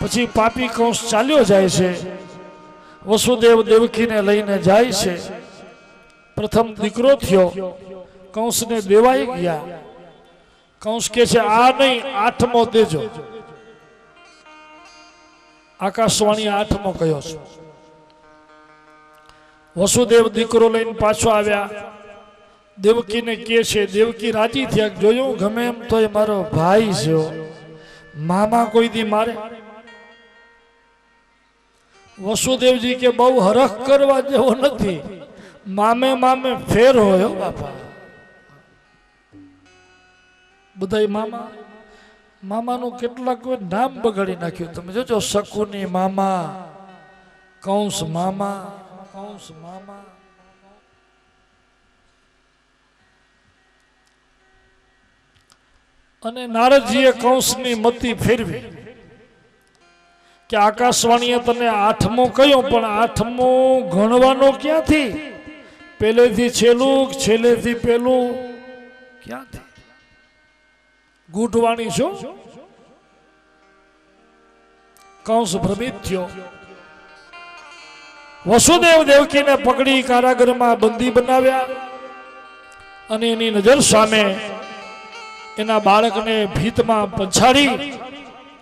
A: પછી પાપી કંસ ચાલ્યો જાય છે. વસુદેવ દેવકીને લઈને જાય છે. પ્રથમ દીકરો થયો, કંસને દેવાઈ ગયા. કંસ કે છે આ નહીં, 8મો દેજો. આકાશવાણી 8મો કયો છે. વસુદેવ દીકરો લઈને પાછો આવ્યા, દેવકીને કહે છે, દેવકી રાજી થયા, જોયું ગમે એમ તો એ મારો ભાઈ છે, મામા કોઈ દી મારે? વસુદેવજી કે બહુ હરખ કરવા જેવો નથી, મામે મામે ફેર હોય બાપા. બધા મામા મામાનું કેટલાક નામ બગાડી નાખ્યું. તમે જોજો, શકુની મામા, કૌંસ મામા, કૌંસ મામા. અને નારદજીએ કૌંસની મતિ ફેરવી કે આકાશવાણીએ તને 8મો કહ્યો, પણ 8મો ગણવાનો ક્યાંથી? પહેલેથી છેલ્લું, છેલ્લેથી પેલું ક્યાંથી? ગૂઢવાણી છો? કંસ ભ્રમિત થયો. વસુદેવ દેવકીને પકડી કારાગૃહમાં બંદી બનાવ્યા અને એની નજર સામે એના બાળકને ભીતમાં પછાડી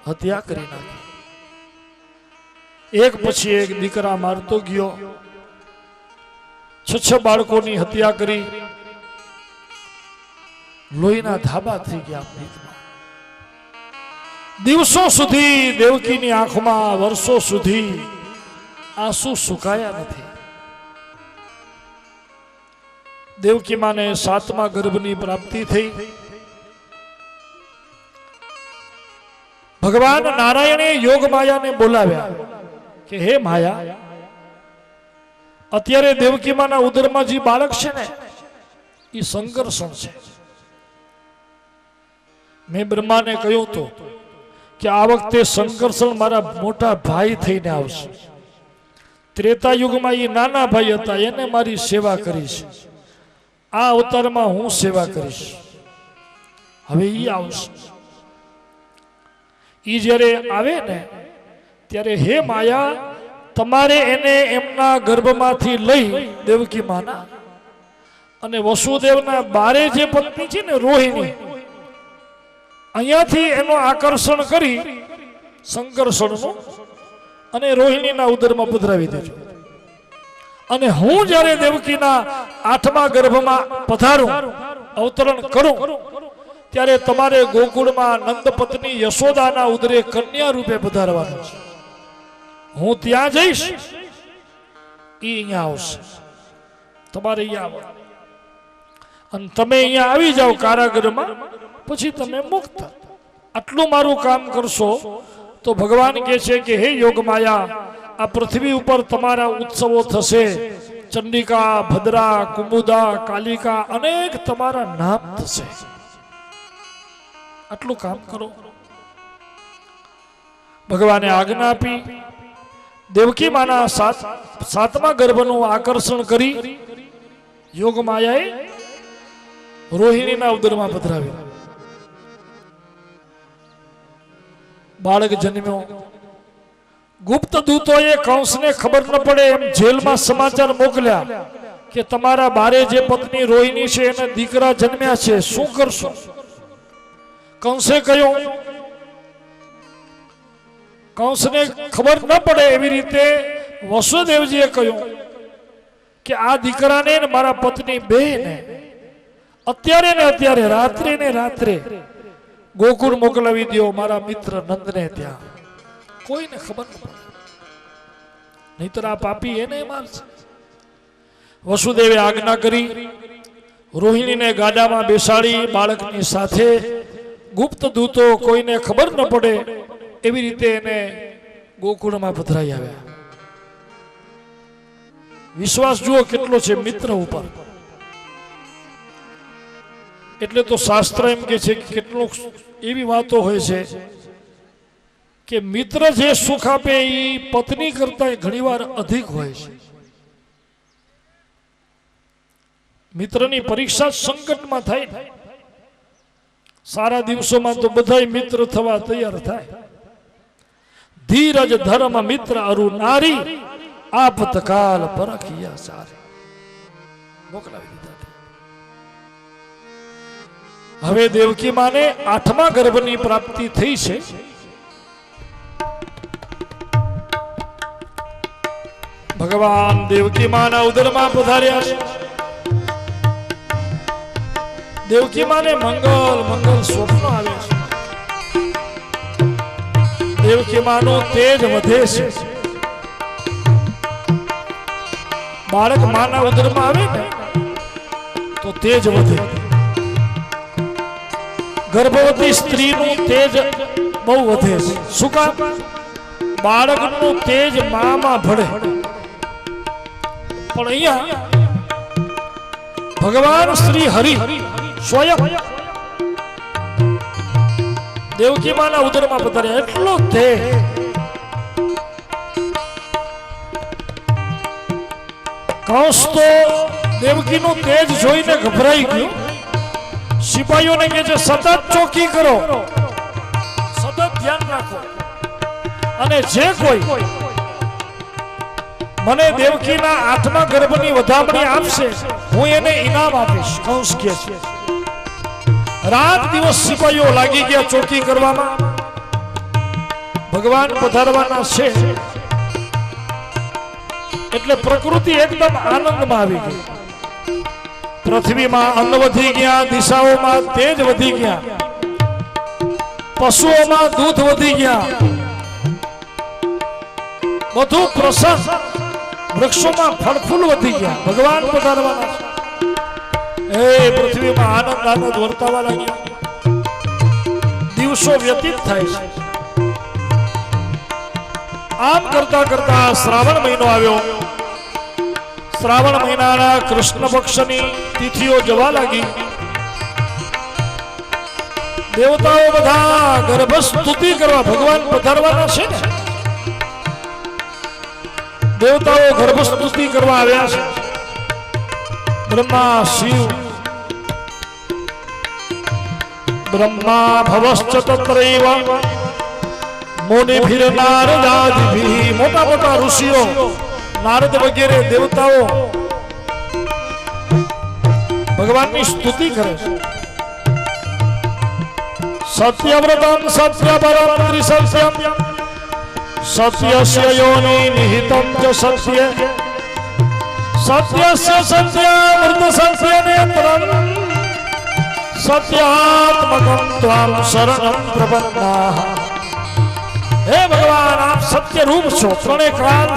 A: હત્યા કરી નાખી. એક પછી એક દીકરા મારતો ગયો. 6 બાળકોની હત્યા કરી. લોહીના ધાબા થઈ ગયા ભીતમાં. દિવસો સુધી દેવકીની આંખમાં, વર્ષો સુધી આંસુ સુકાયા નથી. દેવકી માને 7મા ગર્ભની પ્રાપ્તિ થઈ. ભગવાન નારાયણે યોગ માયાને બોલાવ્યા કે હે માયા, અત્યારે દેવકી માના ઉદરમાં જે બાળક છે ને એ સંકર્ષણ છે. મેં બ્રહ્માને કહ્યું હતું કે આ વખતે સંકર્ષણ મારા મોટા ભાઈ થઈને આવશે. ત્રેતા યુગમાં એ નાના ભાઈ હતા, એને મારી સેવા કરીશ. આ અવતારમાં હું સેવા કરીશ. હવે એ આવશે. એ જ્યારે આવે ને ત્યારે હે માયા, તમારે એને એમના ગર્ભમાંથી લઈ દેવકી માના અને વસુદેવના બારે જે પત્ની છે ને રોહિણી, અહીંયાથી એનું આકર્ષણ કરી સંકર્ષણનું અને રોહિણીના ઉદરમાં પધરાવી દેજો. અને હું જ્યારે દેવકીના 8મા ગર્ભમાં પધારું, અવતરણ કરું, ત્યારે તમારે ગોકુળમાં નંદ પત્ની યશોદાના ઉદરે કન્યા રૂપે પધારવાનું છે. હું ત્યાં જઈશ, એ અહીંયા આવશે. તમારે અહીંયા આવવાનું. અને તમે અહીંયા આવી જાઓ કારાગૃહમાં, પછી તમે મુક્ત. આટલું મારું કામ કરશો તો ભગવાન કહે છે કે હે યોગ માયા, આ પૃથ્વી ઉપર તમારા ઉત્સવો થશે. ચંડિકા, ભદ્રા, કુમુદા, કાલિકા, અનેક તમારા નામ થશે. આટલું કામ કરો. ભગવાને આજ્ઞા આપી. દેવકી માના 7મા ગર્ભનું આકર્ષણ કરી યોગ માયાએ રોહિણીના ઉદરમાં પધરાવ્યું. બાળક જન્મ્યો. ગુપ્ત દૂતોએ કંસને ખબર ન પડે એમ જેલમાં સમાચાર મોકલ્યા કે તમારા બારે જે પત્ની રોહિણી છે એને દીકરા જન્મ્યા છે, શું કરશો? કંસે કહ્યું, કંસને ખબર ન પડે એવી રીતે વસુદેવજીએ કહ્યું કે આ દીકરાને ને મારા પત્ની બેને અત્યારે ને અત્યારે, રાત્રે ને રાત્રે ગોકુળ મોકલાવી દો મારા મિત્ર નંદને ત્યાં. કોઈને ખબર ન પડે, નહીતર આ પાપી એને મારશે. વસુદેવે આજ્ઞા કરી. રોહિણીને ગાડામાં બેસાડી બાળકની સાથે ગુપ્ત દૂતો કોઈને ખબર ન પડે એવી રીતે એને ગોકુળમાં પધરાઈ આવ્યા. વિશ્વાસ જુઓ કેટલો છે મિત્ર ઉપર. એટલે તો શાસ્ત્ર એમ કે છે કે કેટલું એવી વાતો હોય છે કે મિત્ર જે સુખ આપે એ પત્ની કરતા ઘણીવાર અધિક હોય છે. મિત્રની પરીક્ષા સંકટમાં થાય ને, સારા દિવસોમાં તો બધા મિત્ર થવા તૈયાર થાય. ધીરજ ધર્મ મિત્ર અરુ નારી, આપતકાલ પરખિયા સારી. મોકલાવી દીધા. હવે દેવકી માને 8મા ગર્ભની પ્રાપ્તિ થઈ છે. ભગવાન દેવકી માના ઉદરમાં પધાર્યા છે. દેવકી માને મંગલ મંગલ સ્વપ્ન આવે છે. દેવકી માનું તેજ વધે છે. બાળક માના ઉદરમાં આવે ને તો તેજ વધે. ગર્ભવતી સ્ત્રીનું તેજ બહુ વધે છે. શું કામ? બાળકનું તેજ મામાં ભળે. પણ અહીંયા ભગવાન શ્રી હરિ સ્વયં દેવકી માના ઉદરમાં પધાર્યા. એટલો તેજ. કંસ તો દેવકીનું તેજ જોઈને ગભરાઈ ગયો. સિપાહીઓને કહે છે સતત ચોકી કરો, સતત ધ્યાન રાખો, અને જે કોઈ મને દેવકીના આઠમા ગર્ભની વધામણી આપશે હું એને ઇનામ આપીશ. કંસ કહે છે. રાત દિવસ સિપાહીઓ લાગી ગયા ચોકી કરવામાં. ભગવાન પધારવાના છે એટલે પ્રકૃતિ એકદમ આનંદમાં આવી ગઈ. પૃથ્વીમાં અન્ન વધી ગયા, દિશાઓમાં તેજ વધી ગયા, પશુઓમાં દૂધ વધી ગયા, બધું પ્રસન્ન, વૃક્ષોમાં ફળફૂલ વધી ગયા. ભગવાન પધારવાના છે. એ પૃથ્વીમાં આનંદ આનંદ વર્તાવા લાગ્યા. દિવસો વ્યતીત થાય છે. આમ કરતા કરતા શ્રાવણ મહિનો આવ્યો. શ્રાવણ મહિનાના કૃષ્ણ પક્ષની તિથિઓ જવા લાગી. દેવતાઓ બધા ગર્ભ સ્તુતિ કરવા ભગવાન પધારવાના છે ને. દેવતાઓ ગર્ભ સ્તુતિ કરવા આવ્યા છે. બ્રહ્મા શિવ બ્રહ્મા ભવશ્ચ તત્રૈવ મુનિભિર નારદાદિભિ. મોટા મોટા ઋષિઓ નારદ વગેરે દેવતાઓ ભગવાનની સ્તુતિ કરે છે. સત્યવ્રતમ સત્યપરમ ત્રિસત્યમ સત્યસ્ય યોનિ નિહિતમ ચ સત્ય સત્યસ્ય સત્યામૃત સત્ય નેત્રમ સત્યાત્મકમ ત્વામ શરણમ પ્રપન્નાઃ. હે ભગવાન, આપ સત્ય રૂપ છો. ત્રણેય કાળ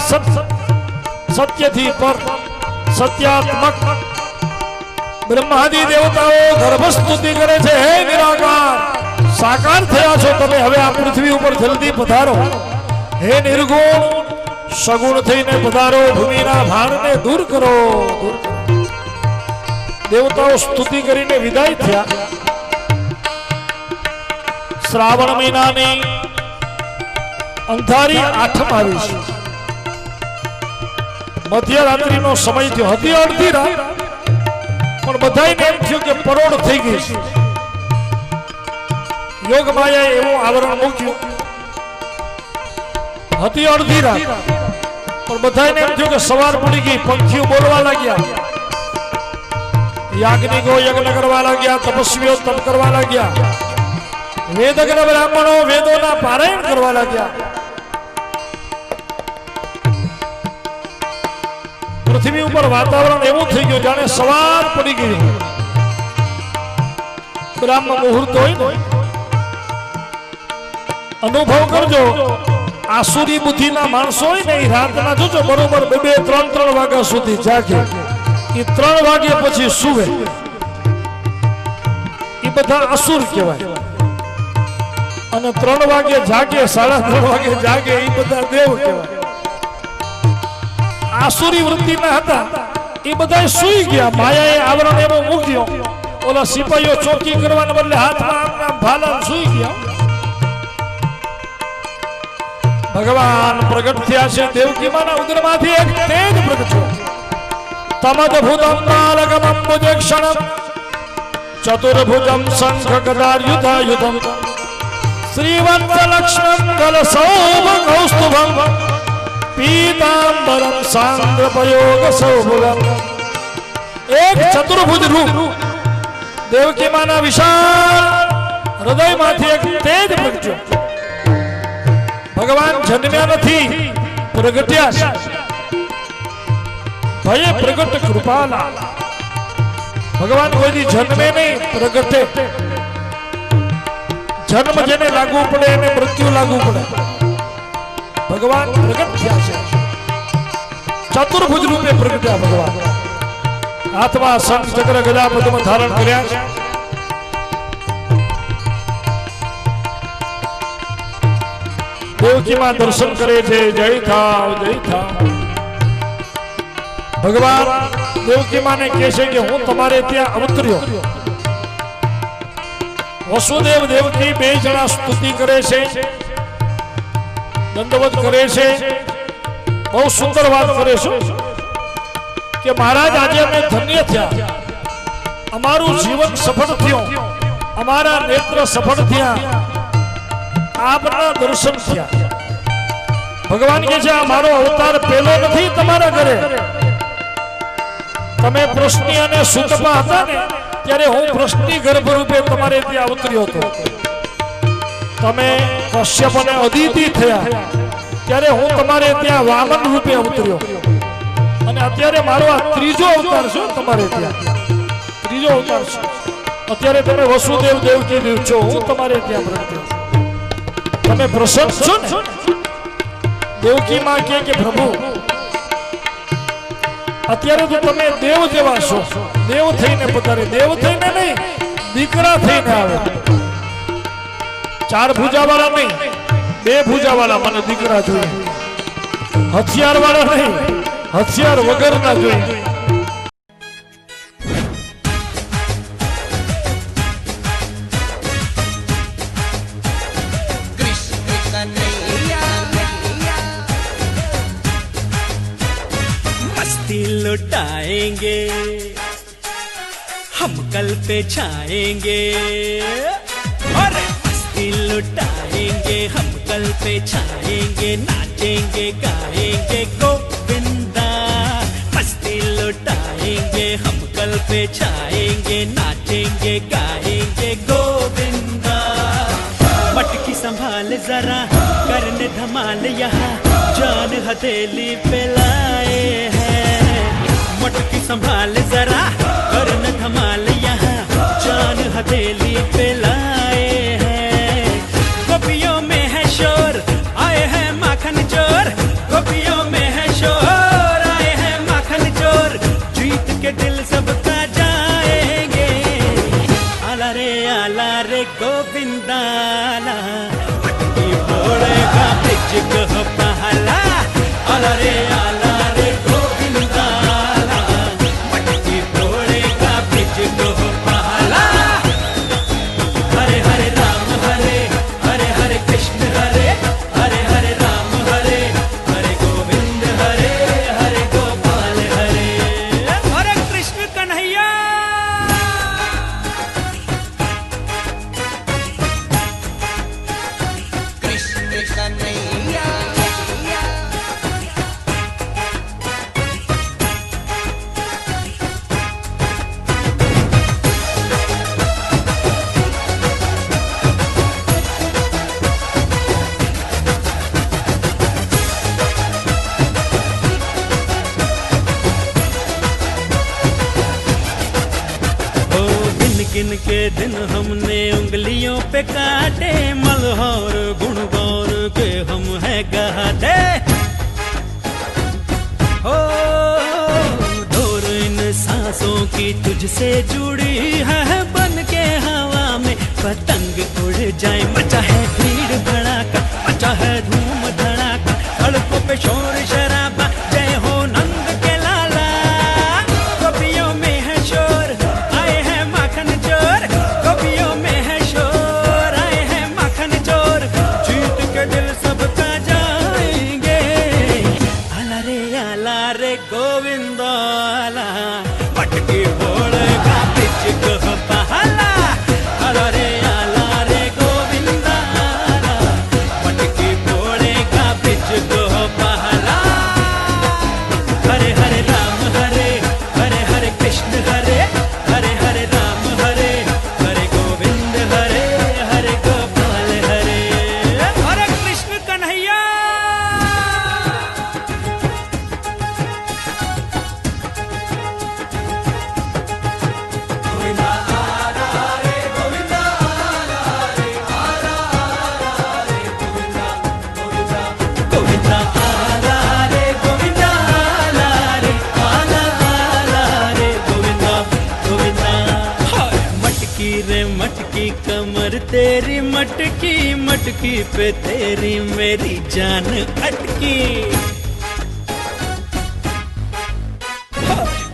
A: સત્યથી પર, સત્યાત્મક. બ્રહ્માદિ દેવતાઓ ગર્ભ સ્તુતિ કરે છે. હે નિરાકાર, સાકાર થયા છો તમે, હવે આ પૃથ્વી ઉપર જલ્દી પધારો. હે નિર્ગુણ, સગુણ થઈને પધારો, ભૂમિના ભારને દૂર કરો. દેવતાઓ સ્તુતિ કરીને વિદાય થયા. શ્રાવણ મહિનાની અંધારી આઠમ આવી છે. મધ્યરાત્રિનો સમય થયો. હતી અડધી રાત, પણ બધાને એમ થયું કે પરોઢ થઈ ગઈ છે. યોગ માયાએ એવું આવરણ મૂક્યું. હતી અડધી રાત, પણ બધાને એમ થયું કે સવાર પડી ગઈ. પંખીઓ બોલવા લાગ્યા, યાજ્ઞિકો યજ્ઞ કરવા લાગ્યા, તપસ્વીઓ તપ કરવા લાગ્યા, વેદજ્ઞ બ્રાહ્મણો વેદોના પારાયણ કરવા લાગ્યા. પૃથ્વી ઉપર વાતાવરણ એવું થઈ ગયું જાણે સવાર પડી ગયું. બ્રાહ્મ મુહૂર્ત હોય ને, અનુભવ કરજો. આસુરી બુદ્ધિના માણસો હોય ને, એ રાતના જોજો બરોબર 2-3 વાગ્યા સુધી જાગે. એ 3 વાગ્યા પછી સુવે. એ બધા અસુર કહેવાય. અને 3 વાગે જાગે, 3:30 વાગે જાગે, એ બધા દેવ કહેવાય. આસુરી વૃત્તિના હતા એ બધા સુઈ ગયા. માયાએ આવરણ એવો મૂક્યો. ઓલા સિપાહીઓ ચોકી કરવાના બદલે હાથમાં આમ ભાલા સુઈ ગયા. ભગવાન પ્રગટ થયા છે. દેવકી માના ઉદરમાંથી એક તેજ પ્રગટ થયો. તમદભુતમ બાલકમં ભુજક્ષણમ ચતુર્ભુજમ શંખ ગદાયુધાયુધમ શ્રીવત્સ લક્ષ્મણ કલસૌભ કૌસ્તુભમ પીતાંબરમ સાંદ્રપયોગ સૌભુગમ. એક ચતુર્ભુજ રૂપ દેવકી માના વિશાળ હૃદયમાંથી એક તેજ પ્રગટ્યો. ભગવાન જન્મ્યા નથી, પ્રગટ્યા છે. ભયે પ્રગટ કૃપાલા ભગવાન કોઈ દી જન્મે નહીં પ્રગટે જન્મ જેને લાગુ પડે એને મૃત્યુ લાગુ પડે ભગવાન પ્રગટ થયા છે ચતુર્ભુજ રૂપે પ્રગટ્યા ભગવાન હાથમાં શંખ ચક્ર ગદા પદ્મ ધારણ કર્યા છે દેવકી માં દર્શન કરે છે જય થાવ ભગવાન દેવકી માને કહે છે કે હું તમારે ત્યાં અવતર્યો વસુદેવ દેવકી બે જણા સ્તુતિ કરે છે દંડવત કરે છે બહુ સુંદર વાત કરે છે કે મહારાજ આજે અમે ધન્ય થયા અમારું જીવન સફળ થયું અમારા નેત્ર સફળ થયા આપના દર્શન થયા ભગવાન કહે છે આ મારો અવતાર પહેલો નથી તમારા ઘરે તમે પ્રશ્ની અને સુતપા હતા ને ત્યારે હું પ્રશ્ની ગર્ભ રૂપે તમારે ત્યાં અવતર્યો હતો તમે કશ્યપ અને અદિતિ થયા ત્યારે હું તમારે ત્યાં વામન રૂપે અવતર્યો અને અત્યારે મારો આ ત્રીજો અવતાર છે તમારે ત્યાં ત્રીજો અવતાર છે અત્યારે તમે વસુદેવ દેવકી દેવ છો હું તમારે ત્યાં પ્રગટ્યો તમે પ્રસન્ન છો ને દેવકી માં કે પ્રભુ અત્યારે તો તમે દેવ જેવા છો દેવ થઈને પધારે દેવ થઈને નહીં દીકરા થઈને આવે ચાર ભુજા વાળા નહીં બે ભુજા વાળા મને દીકરા જોઈએ હથિયાર વાળા નહીં હથિયાર વગર ના જોઈએ
C: लुटाएंगे हम कल पे छाएंगे और मस्ती लुटाएंगे हम कल पे छाएंगे नाचेंगे गाएंगे गोविंदा मस्ती लुटाएंगे हम कल पे छाएंगे नाचेंगे गाएंगे गोविंदा मटकी संभाल जरा करने धमाल यहाँ जान हथेली पे लाए हैं मटकी संभाल जरा करन धमाल यहाँ जान हथेली पे लाए हैं गोपियों में है शोर आए हैं माखन चोर गोपियों में है शोर आए हैं माखन चोर जीत के दिल सबका जाएंगे आला रे गोविंदाला मटकी फोड़ेगा ब्रिज को पहला आला रे गोविंदाला मटकी फोड़ेगा ब्रिज को पहला हरे हरे राम हरे हरे हरे कृष्ण हरे हरे हरे राम हरे हरे गोविंद हरे हरे गोपाल हरे हरे कृष्ण कन्हैया
B: कृष्ण कन्हैया
C: गिन के दिन हमने उंगलियों पे काटे मलहौर गुण गौर के हम है गाते हो डोर इन सांसों की तुझसे जुड़ी है बन के हवा में पतंग उड़ जाए मचा है भीड़ भड़ाका मचा है धूम धड़ाका सड़कों पे शोर शराबा जय हो नंद के लाला गोपियों में है शोर आए हैं माखन चोर गोपियों में है शोर आए हैं माखन चोर जीत के दिल सबका जाएंगे आला रे गोविंदाला मटकी फोड़ेगा ब्रिज को पहला आला रे गोविंदाला कमर तेरी मटकी मटकी पे तेरी मेरी जान अटकी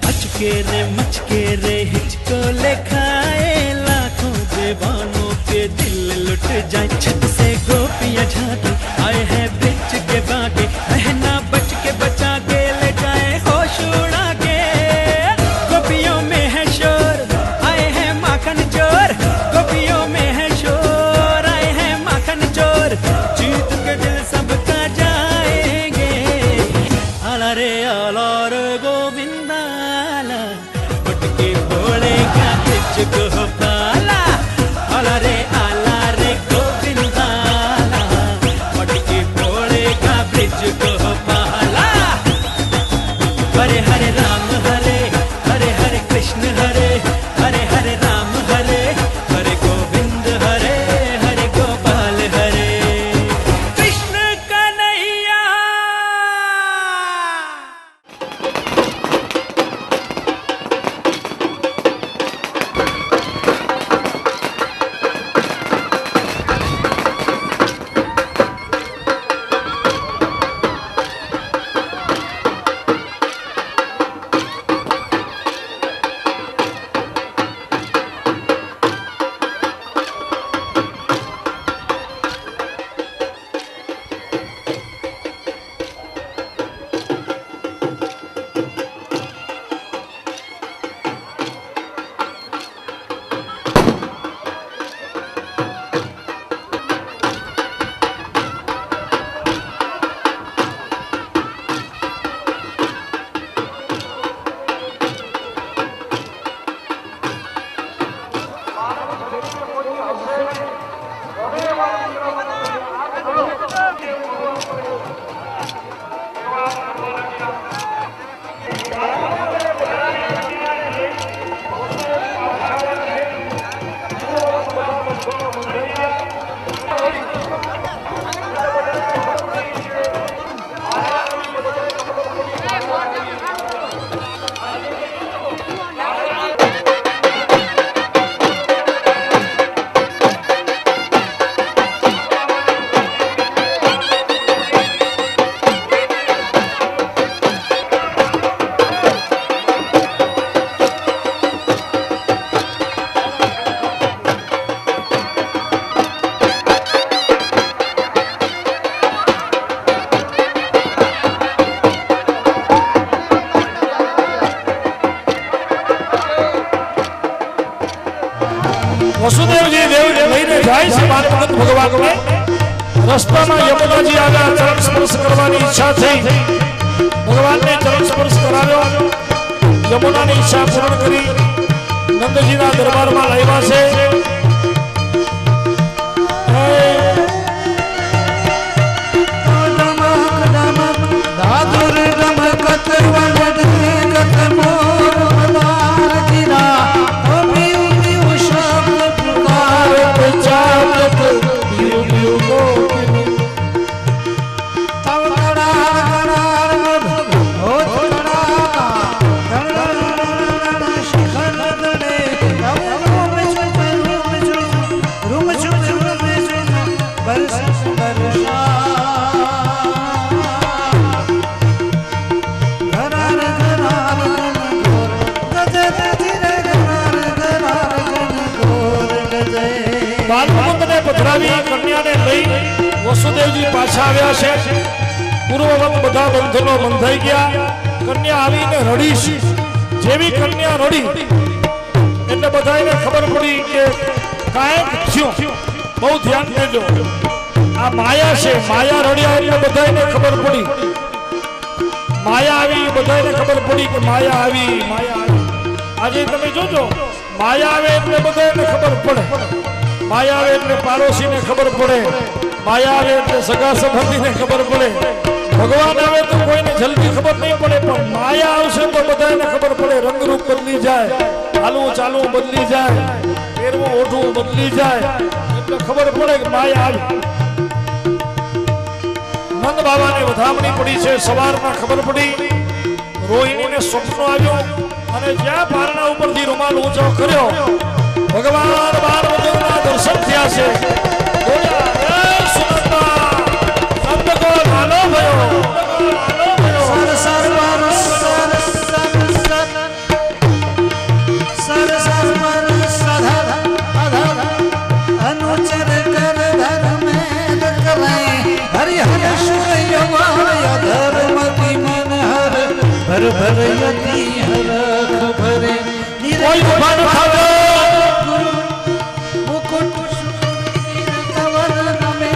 C: अचके रे मचके रे हिचको ले खाए लाखों दीवानों के दिल लुट जाए छत से गोपियां झांकी आए हैं बिच के बाके रहना बच के बचा के ले जाए होश उड़ा के गोपियों में है शोर आए हैं माखन चोर गोपियों में है शोर आए हैं माखन चोर जीत के दिल सबका जाएंगे आला रे गोविंदा पटके भोले का तुझको पाला आला रे गोविंदा पटके भोले का ब्रिज को पाला हरे हरे राम हरे हरे हरे कृष्ण हरे हरे हरे राम हरे हरे गोविंद हरे हरे गोपाल हरे कृष्ण कन्हैया
A: વસુદેવજી દેવ લઈને જાય છે મારા ભગત ભગવાનને રસ્તામાં યમુનાજી આવ્યા ચરણ સ્પર્શ કરવાની ઈચ્છા થઈ ભગવાનને ચરણ સ્પર્શ કરાવ્યો યમુનાની ઈચ્છા પૂર્ણ કરી નંદજીના દરબારમાં લાવ્યા છે કન્યાને લઈ વસુદેવજી પાછા આવ્યા છે પૂર્વવત બધા બંધનો બંધાઈ ગયા કન્યા આવીને રડી જેવી કન્યા રડી એટલે બધાને ખબર પડી કે કાંઈક થયું બહુ ધ્યાન દેજો આ માયા છે માયા રડ્યા એટલે બધાને ખબર પડી માયા આવી બધાને ખબર પડી કે માયા આવી આજે તમે જોજો માયા આવે એટલે બધાને ખબર પડે माया आवे એટલે પાડોશીને ખબર પડે માયા આવે એટલે સગા સંબંધીને ખબર પડે ભગવાન આવે તો કોઈને જલ્દી ખબર નહીં પડે પણ માયા આવશે તો બધાને ખબર પડે રંગ રૂપ બદલી જાય હાલવું ચાલવું બદલી જાય પહેરવું ઓઢવું બદલી જાય એટલે ખબર પડે કે માયા આવી નંદ બાબાને વધામણી પડી છે સવારમાં ખબર પડી રોહિણીને સ્વપ્ન આવ્યો અને જ્યાં પારણા ઉપરથી રૂમાલ ઊંચો કર્યો ભગવાન બાળવધુના દર્શન થયા છે બોલ્યા, "હે સુનંદા, નંદકો નાનો ભયો,
D: સર સર પર સર સર સર સર પર સધર અધર અનુચર કર ધર્મેદ કરે હરિ હરિ સુખ યવાય ધર્મતિ મન હર ભર ભર યતિ હરખ ભરે
A: કોઈ ઉભા ન થાજો,
D: મુકુટ કવર નમે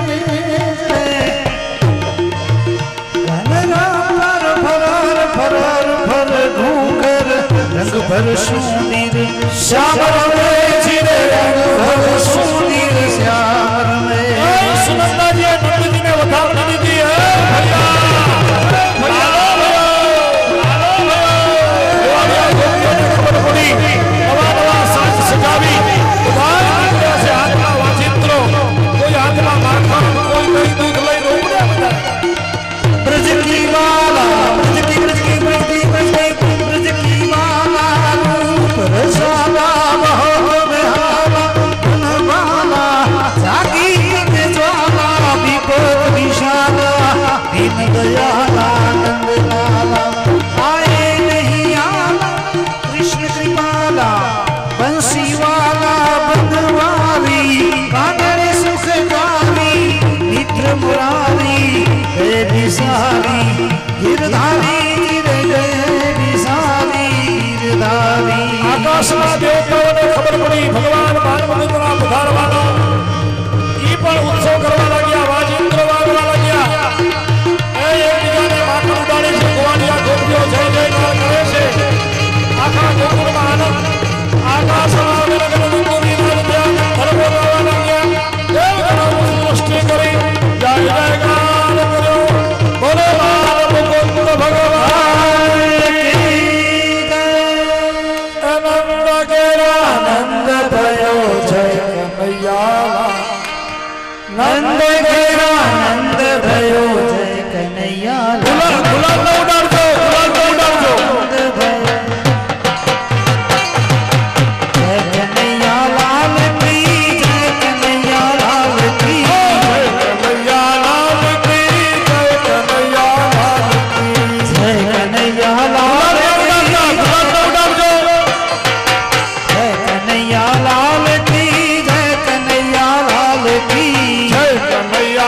D: ઘનરા ફરાર ફરાર ફર ઘૂંઘર રંગ ભર સુંદર
A: શ્યામ રમે ચિરે રંગ ભર
D: સુંદર શ્યામ
A: એ
D: રમે
A: સુનંદાજીએ નંદજીને વધામણી દીધી, "હે ભૈયા, ભૈયા, ભૈયા, ભૈયા." ગોપીઓને ખબર પડી, નવા નવા સાજ સજાવી બધા નીકળ્યા છે, હાથમાં વાજિંત્રો, કોઈ હાથમાં માખણ, કોઈ દહીં દૂધ લઈને ઉમટ્યા બધા.
D: ब्रज की माला ब्रज की ब्रज की ब्रज की ब्रज की ब्रज की माला रूप रसाला बहुत बेहाला बनवाला जागी के ज्वाला विपद विशाला दीन दयाला नंद लाला आए नहीं आला कृष्ण कृपाला बंसी वाला बनवारी कानड़े सुखकारी मित्र मुरारी गए विसारी गिरधारी गए विसारी गिरधारी
A: આકાશના દેવતાઓને ખબર પડી ભગવાન બાલમુકુંદના પધારવાનો, ઈ પણ ઉત્સવ કરવા લાગ્યા, વાજિંત્રો વાગવા લાગ્યા. એ એકબીજાને માથું ઉડાડે છે, ગોવાળિયા ગોપીઓ જય જયકાર કરે છે. આખા ગોકુળમાં આનંદ, આકાશમાં અલગ અલગ ઋતુની નાદ થયા, ગરબો ગાવા લાગ્યા. દેવગણોની સૃષ્ટિ કરી જય જયકાર કર્યો. બોલો બાલમુકુંદ ભગવાન આનંદ કેરા આનંદ થયો જય કનૈયા.
D: નંદ ઘેરા નંદ ભયો જય કનૈયા
A: ગુલાલ ગુલાલ ન ઉડાડજો, ગુલાલ ન ઉડાડજો.
D: નંદ ભયો જય કનૈયા લાલ કી જય કનૈયા લાલ કી
A: જય કનૈયા લાલ કી, જય કનૈયા લાલ કી.
D: જય કનૈયા લાલ
A: ગુલાલ ન ઉડાડજો, ગુલાલ ન ઉડાડજો.
D: જય કનૈયા લાલ કી જય કનૈયા લાલ કી
A: જય કનૈયા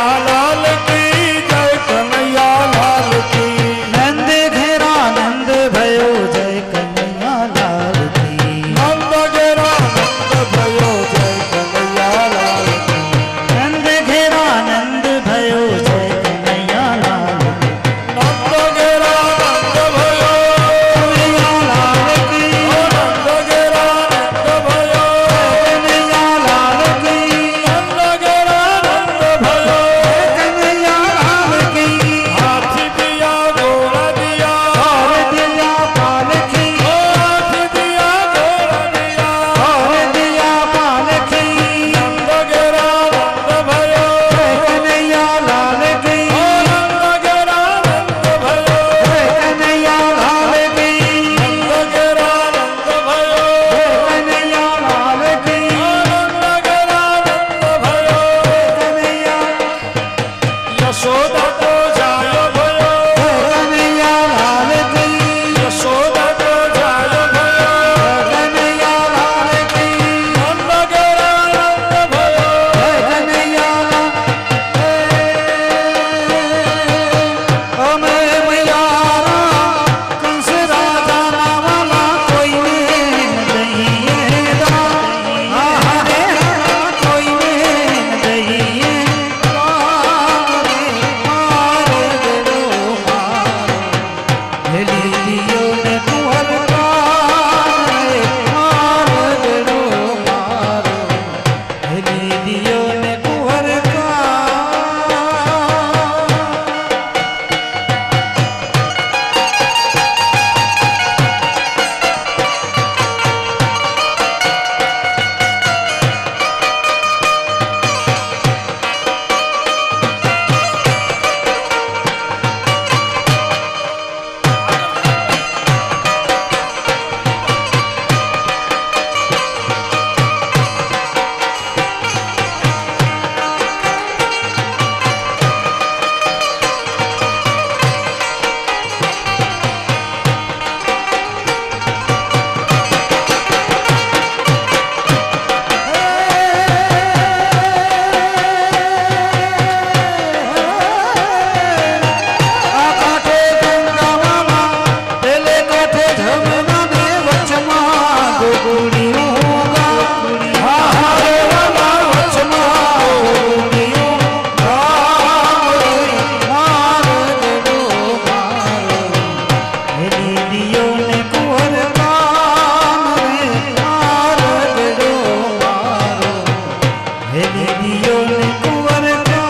D: जियो ने कुंवर का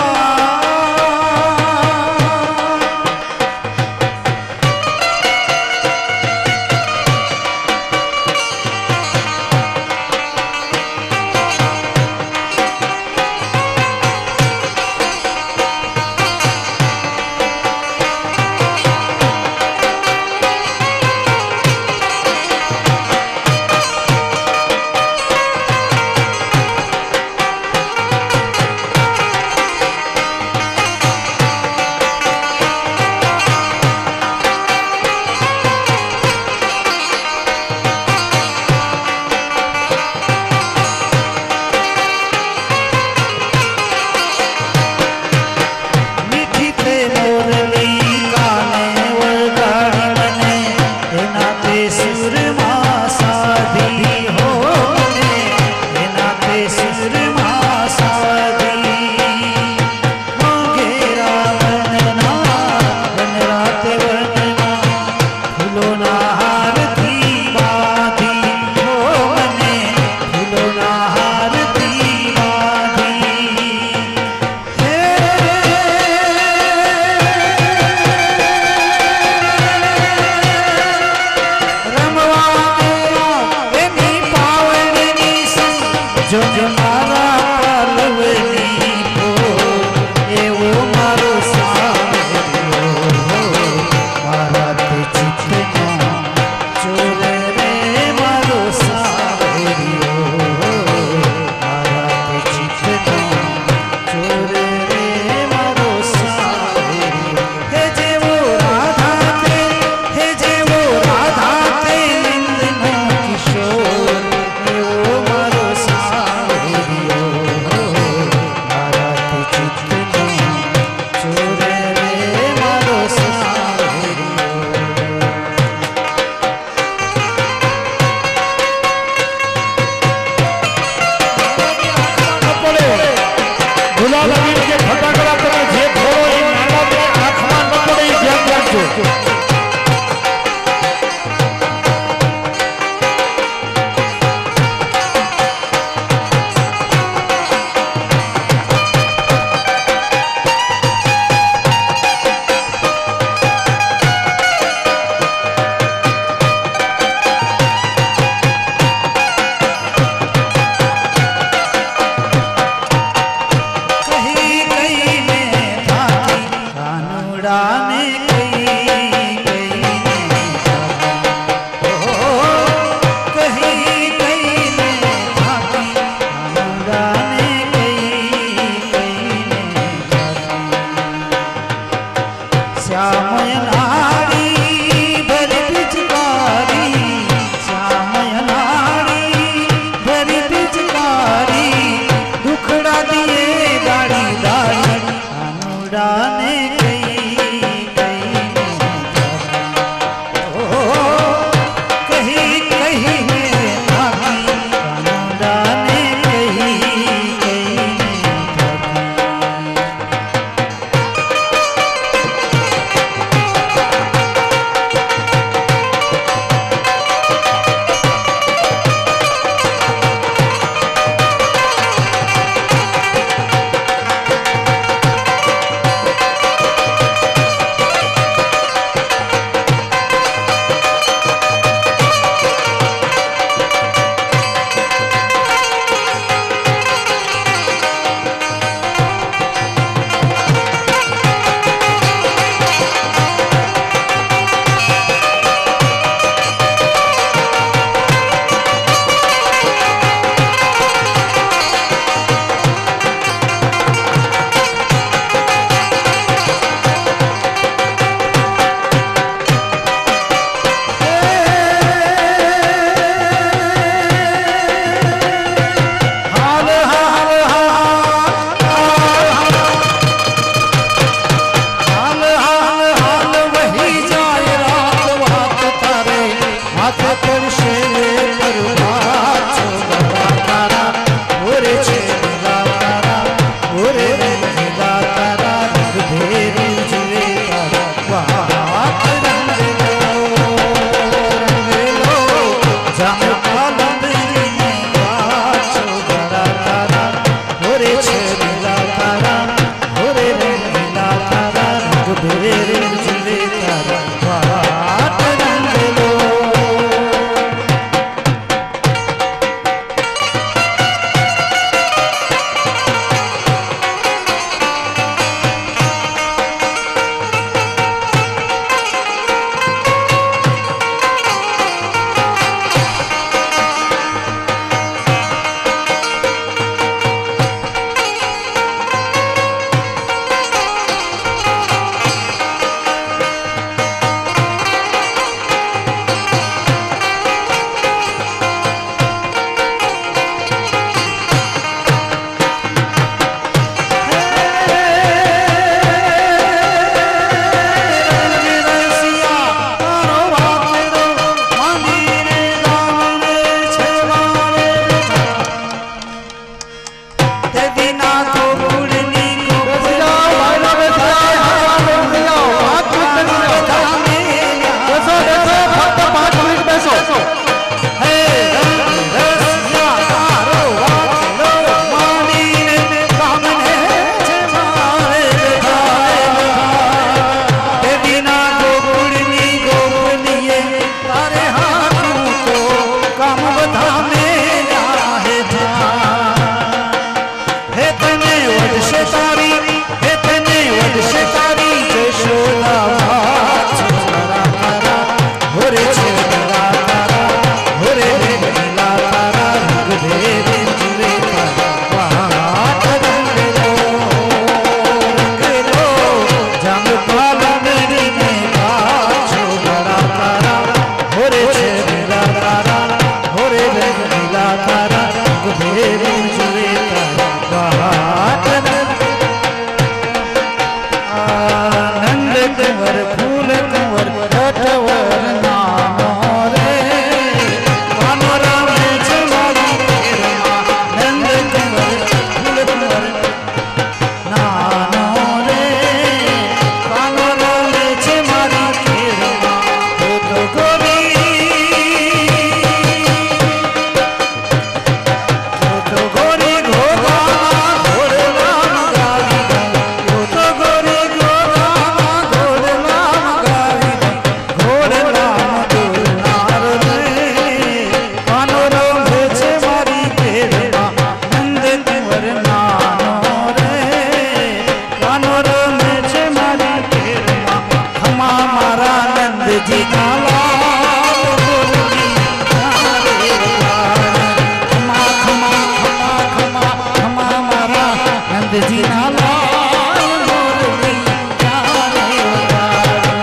D: નંદજી ના લાલ મોરલી ક્યારે વગાડે.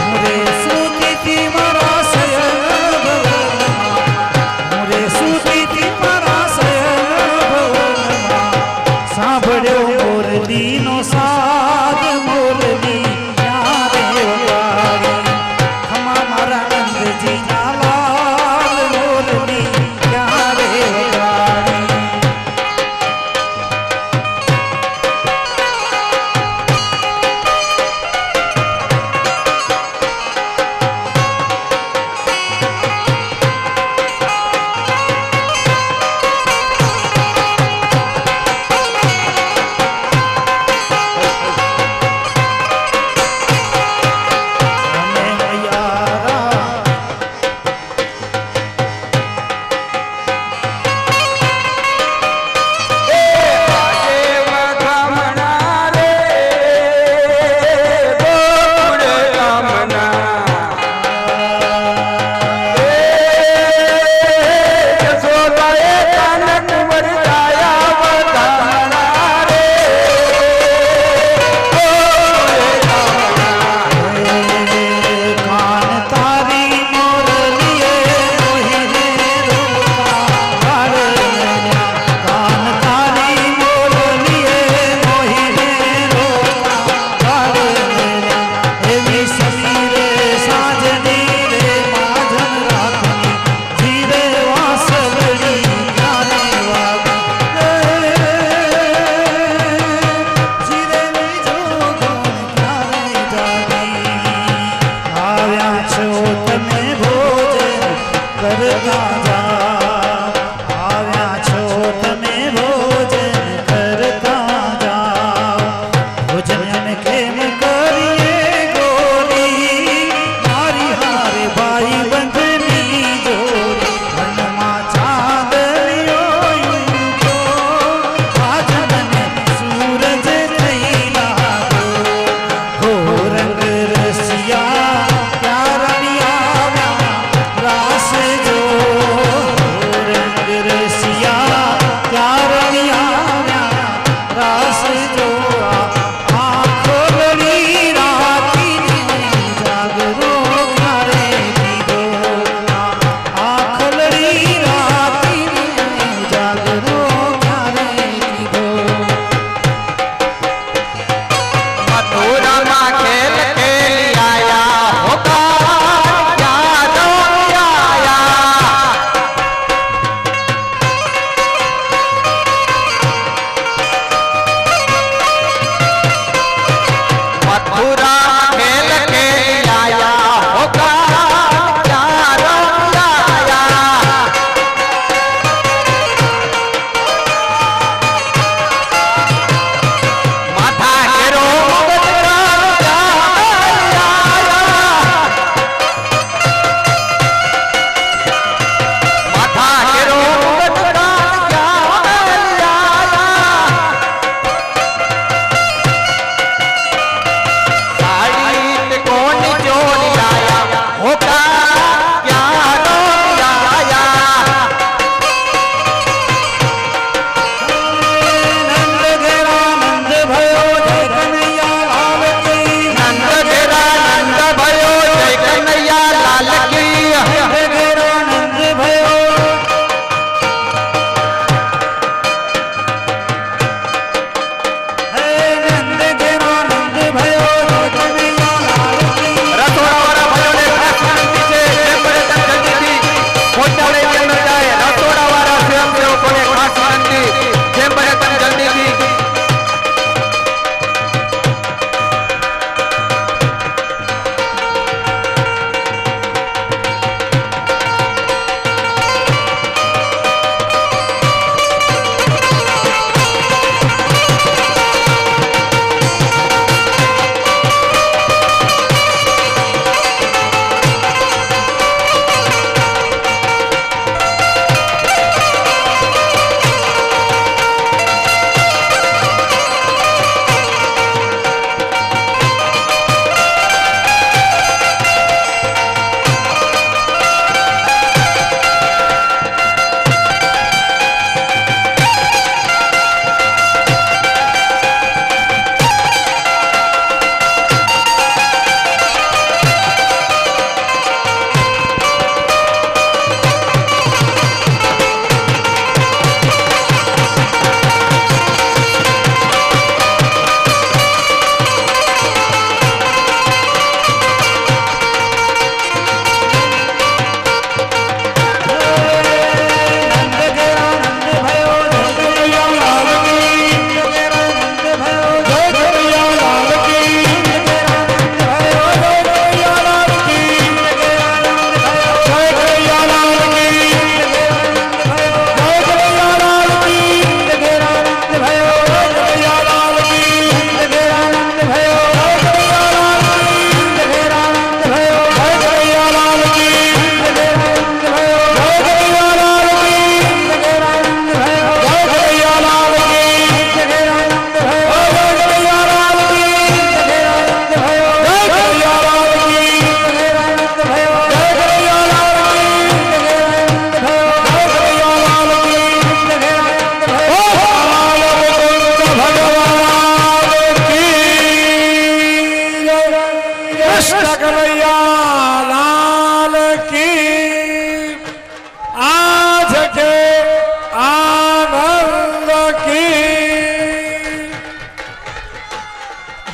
D: મોરે સુતીથી મારા શયન ભવનમાં, મોરે સુતીથી મારા શયન ભવનમાં, સાંભળ્યો મોરલીનો સાદ મોરલી ક્યારે વગાડે. ખમા મારા નંદજી ના લાલ મોરલી ક્યારે વગાડે.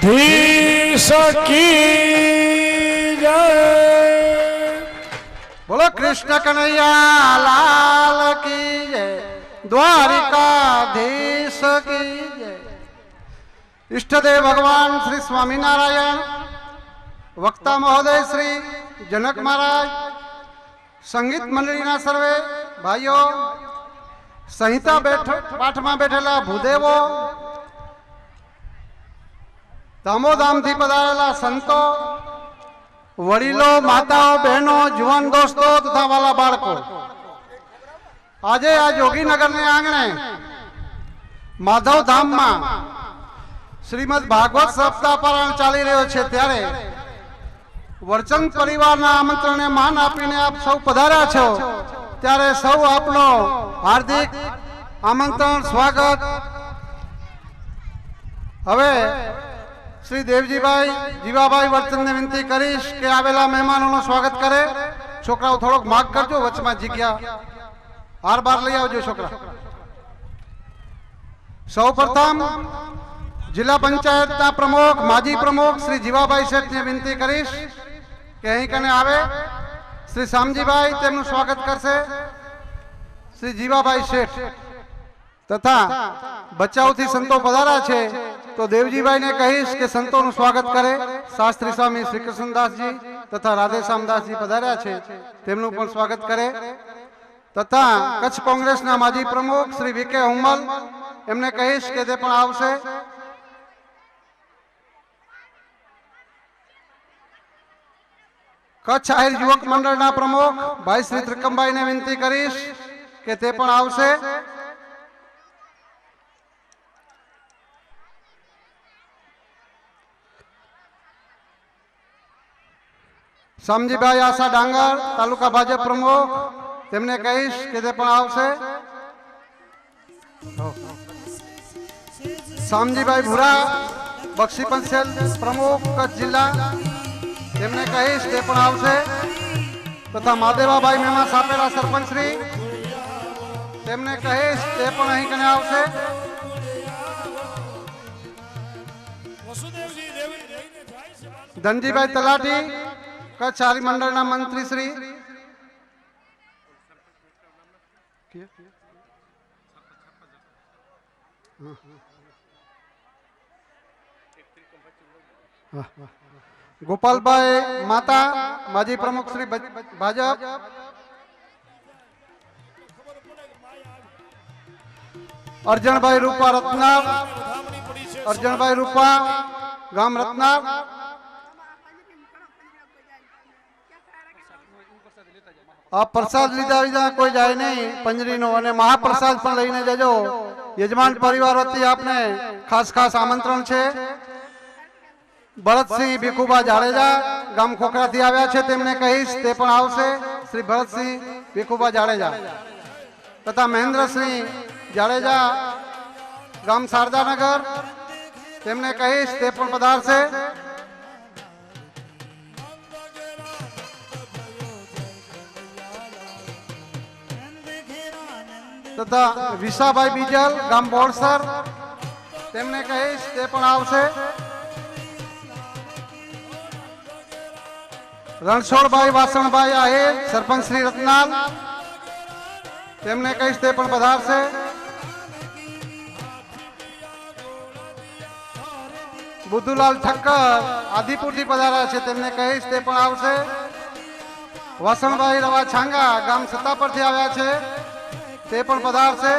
A: धीश की जय।
E: बोलो कृष्ण कन्हैया लाल की जय, द्वारिकाधीश की जय। इष्ट देव भगवान श्री स्वामीनारायण, वक्ता महोदय श्री जनक महाराज, संगीत मंडळीना सर्वे भाईओ, संहिता पाठ में बैठेला भूदेवो, धामोधामथी पधारेला संतो, वडीलो, माताओं, बहनों, जुवान दोस्तों तथा वाला बाळको, आजे आ जोगीनगर ने आंगणे माधव धाम में श्रीमद भागवत सप्ताह पारायण चाली रह्यो छे, त्यारे वर्चन परिवारना आमंत्रणे मान आपीने आप सौ पधार्या छो, त्यारे सौ आपनो हार्दिक आमंत्रण स्वागत। हवे श्री देवजीभाई जीवाभाई वर्तन ने विनती करीश के आवेला मेहमानों स्वागत करे। छोकराओ थोड़ोक माग करजो, वचमा जग्या हार बार लई आवजो छोकरा। सौ प्रथम जिला पंचायत प्रमुख माजी प्रमुख श्री जीवाभाई शेठ ने विनती करीश के अहीं कने आवे। श्री शामजीभाई तेमनुं स्वागत करशे। श्री जीवाभाई शेठ तथा बच्चाओं थी संतो पधारा छे, तो देवजीभाई ने कहीश के संतों स्वागत करे। शास्त्री स्वामी श्री कृष्णदास जी तथा राधेश्यामदास जी पधार्या छे, तेमनुं पण स्वागत करे। तथा कच्छ कांग्रेस ना माजी प्रमुख श्री वीके हुमल, एमने कहीश के ते पण आवशे। कच्छ आहिर युवक मंडल ना प्रमुख भाई श्री त्रिकमभाई ने विनती करीश के ते पण आवशे। शामजीभाई आशा डांगर तालुका भाजप प्रमुख, तेमने कहीश के ते पण आवशे। शामजीभाई भूरा बक्षीपंच सेल प्रमुख कच्छ जिला, तेमने कहीश ते पण आवशे। तथा मादेवाभाई मेमा सापेला सरपंच श्री, तेमने कहीश ते पण अहीं कने आवशे। धनजीभाई तलाटी कच्छ आरी मंडल मंत्री श्री, गोपालभाई माता माजी प्रमुख श्री भाजप, अर्जनभाई रूपा रत्नार, अर्जनभाई रूपा गाम रत्नार, आप प्रसाद लीधा कोई जाए नहीं पंजरी नो, अने महाप्रसाद पण लईने जजो। यजमान परिवार वती आपने खास खास आमंत्रण छे। भरतसिंह भीखुबा जाडेजा गाम खोखरा थी आव्या छे, तेमने कहीश ते पण आवशे। श्री भरतसिंह भीखुबा जाडेजा तथा महेंद्र सिंह जाडेजा गाम शारदानगर, तेमने कहीश ते पण पधारशे। तथा विशाभाई बीजल गाम बोरसर, तेमने कहीश ते पण आवशे। रणछोड़भाई वासणभाई आहेर सरपंच श्री रत्नाल, तेमने कहीश ते पण पधारशे। बुद्धूलाल ठक्कर आदिपुर थी पधार्या छे, तेमने कहीश ते पण आवशे। वासणभाई रवा छांगा गाम सत्तापर थी आव्या छे, ते पण पधारशे।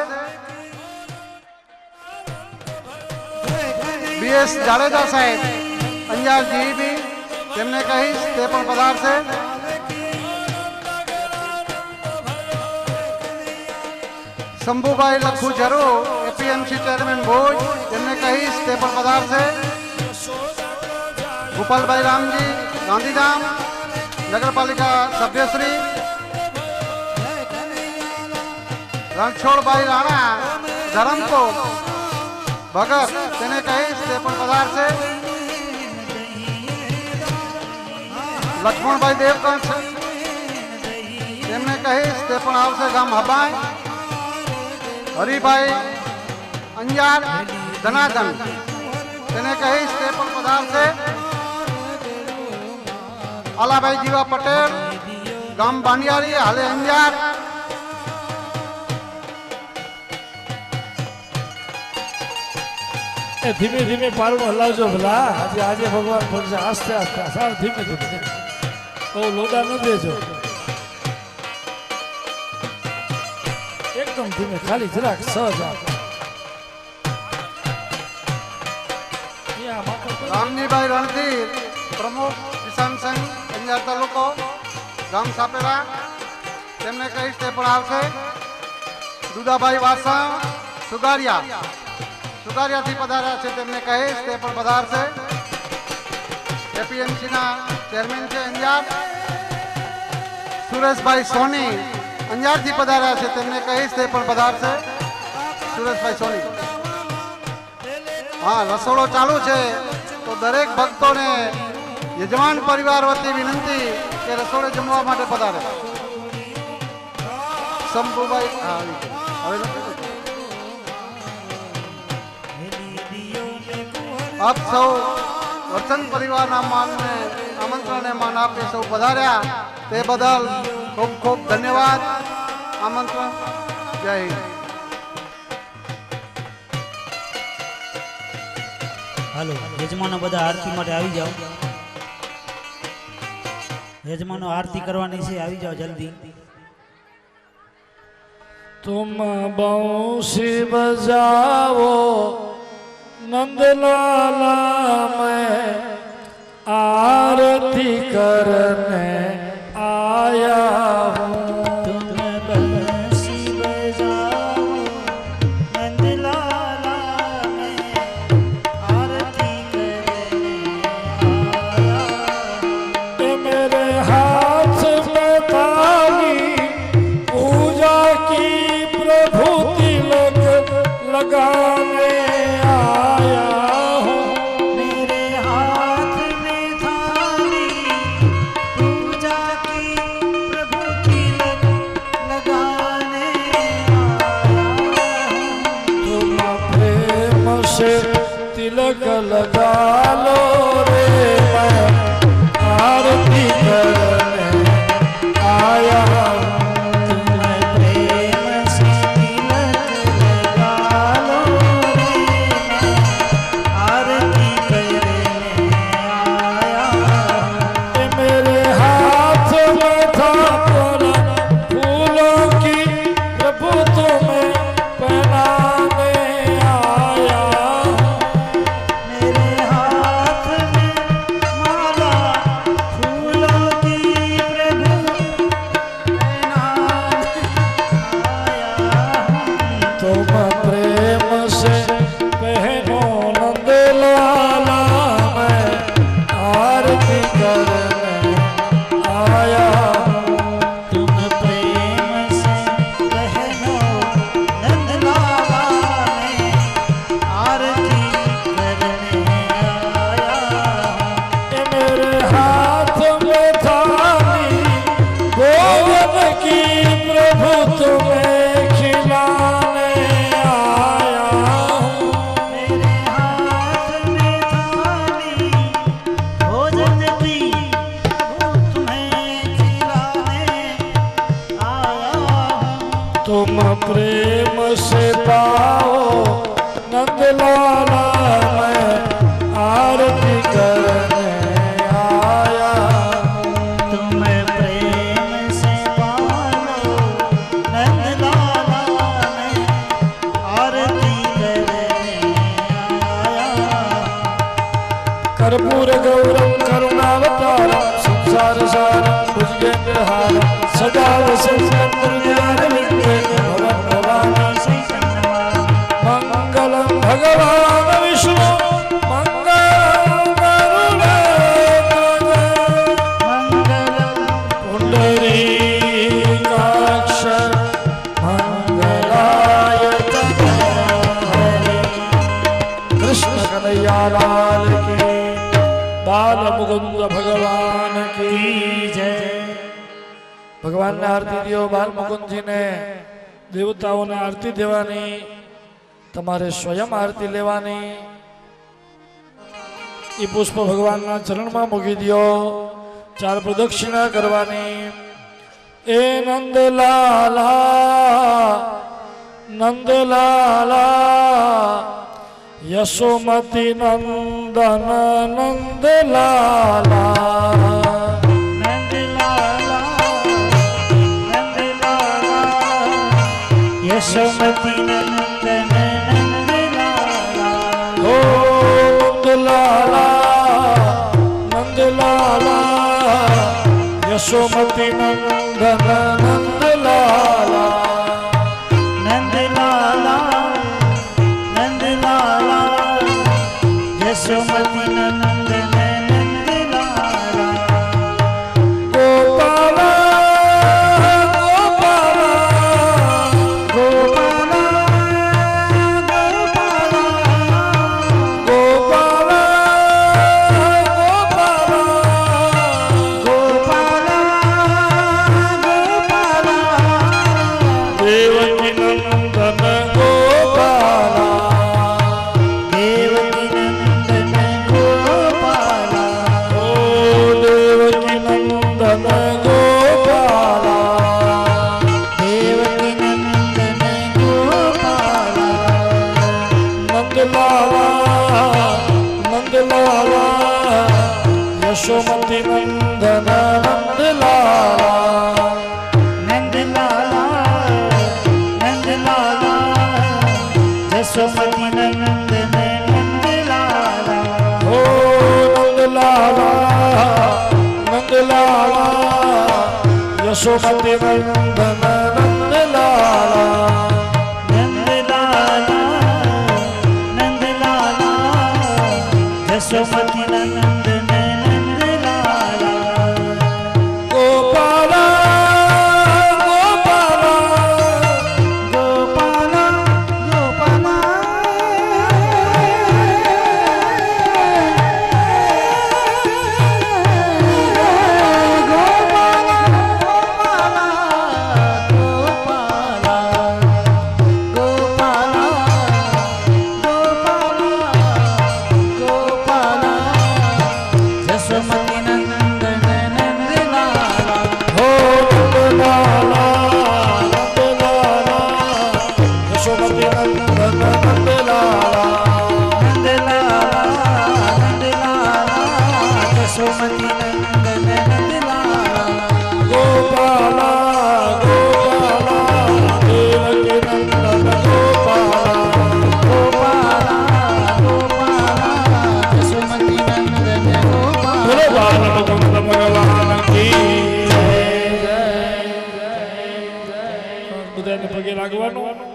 E: बीएस जाडेजा साहेब अंजार जीबी, तेमने कहीश ते पण पधारशे। शंभुभाई लखू जरू एपीएमसी चेयरमेन भोज, तेमने कहीश ते पण पधारशे। गोपालभाई रामजी गांधीधाम नगरपालिका सभ्यश्री, रणछोड़भाई राणा धरमपुर भगत, तेने कहीश ते पण पधारशे। लक्ष्मणभाई देवकंठ, तेमने कहीश ते पण आवशे गाम हबाई। हरिभाई अंजार धनाधन, तेने कहीश ते पण પધારશે આલાભાઈ જીવા પટેલ ગામ બાંડિયારી હાલે અંજાર
A: એ ધીમે ધીમે પારણું હલાવજો ભલા આજે આજે ભગવાન ભરશે આસ્તે આસ્તે સાવ ધીમે ધીમે બહુ લોડા ન દેજો એકદમ ધીમે ખાલી જરાક સહજ
E: રામજીભાઈ રણધીર પ્રમુખ કિસાન સંઘ અંજાર તાલુકો ગામ સાપેરા તેમને કહીશ તે પણ આવશે દુદાભાઈ વાસણ સુગારિયાથી પધાર્યા છે તેમને કહીશ તે પણ પધારશે એપીએમસીના ચેરમેન છે અંજાર સુરેશભાઈ સોની અંજારથી પધાર્યા છે તેમને કહીશ તે પણ પધારશે સુરેશભાઈ સોની હા રસોડો ચાલુ છે તો દરેક ભક્તોને યજમાન પરિવાર વતી વિનંતી કે રસોડે જમવા માટે પધારે શંભુભાઈ આપ સૌ વસંત પરિવારના માનને આમંત્રણને માન આપે સૌ પધાર્યા તે બદલ ખૂબ ખૂબ ધન્યવાદ આમંત્રણ જય હિન્દ
F: હાલો યજમાનો બધા આરતી માટે આવી જાઓ યજમાનો આરતી કરવાની છે આવી જાઓ જલ્દી
A: तुम बंसी बजाओ नंदलाला मैं आरती करने आया हूँ
F: तुम बंसी बजाओ नंदलाला मैं आरती करने आया
A: मेरे हाथ में ताली पूजा की प्रभु तिलक लगाने आया हूँ
F: मेरे हाथ में थाली पूजा की प्रभु तिलक लगाने आया
A: तुम प्रेम से तिलक लगा लो रे मैं आरती करने आया हूँ
F: प्रेम से तिलक लगा लो रे मैं आरती करने आया
A: ये मेरे हाथ में था तोरा फूलों की प्रभु तुम्हें पहनाने आया
F: मेरे हाथ में माला फूलों की प्रभु
A: तुम प्रेम से पहनो नंदलाला मैं आरती करने आया
F: तुम प्रेम से कहनो नंदलाला मैं आरती करने आया
A: ये मेरे हाथ में थाली गोवन की प्रभु तुम्हें खिलाने आया हूँ
F: मेरे हाथ में थाली भोजन की प्रभु तुम्हें खिलाने आया हूँ
A: तुम प्रेम से पाओ नंदलाला मैं आरती करने आया
F: तुम प्रेम से पालो नंदलाला मैं आरती करने आया
A: कर्पूर गौरम करुणावतारम संसार सारम भुजगेन्द्रहारम सदा वसंत हृदयारविंदे भवन भवानी मंगलम भगवान विष्णु मंगलम गरुड़ध्वज पुंडरीकाक्ष मंगलाय तनोहरि कृष्ण कन्हैया लाल की बाल मुकुंद भगवान की जय भगवान ने आरती दियो बाल मुकुंद जी ने देवताओं ने आरती देवानी તમારે સ્વયં આરતી લેવાની એ પુષ્પ ભગવાનના ચરણમાં મૂકી દો. 4 પ્રદક્ષિણા કરવાની. એ નંદલાલા નંદલાલા યશોમતી નંદન નંદલાલા
F: યશોમતી નંદન નંદલાલા
A: ઓ નંદલાલા નંદલાલા યશોમતી નંદન નંદલાલા
F: નંદલાલા નંદલાલા યશોમતી નંદન નંદલાલા
A: યશોમતી નંદન નંદલાલા
F: નંદલાલા નંદલાલા યશોમતી નંદન નંદલાલા
A: ઓ નંદલાલા નંદલાલા યશોમતી નંદન નંદલાલા
F: નંદલાલા નંદલાલા યશોમતી નંદન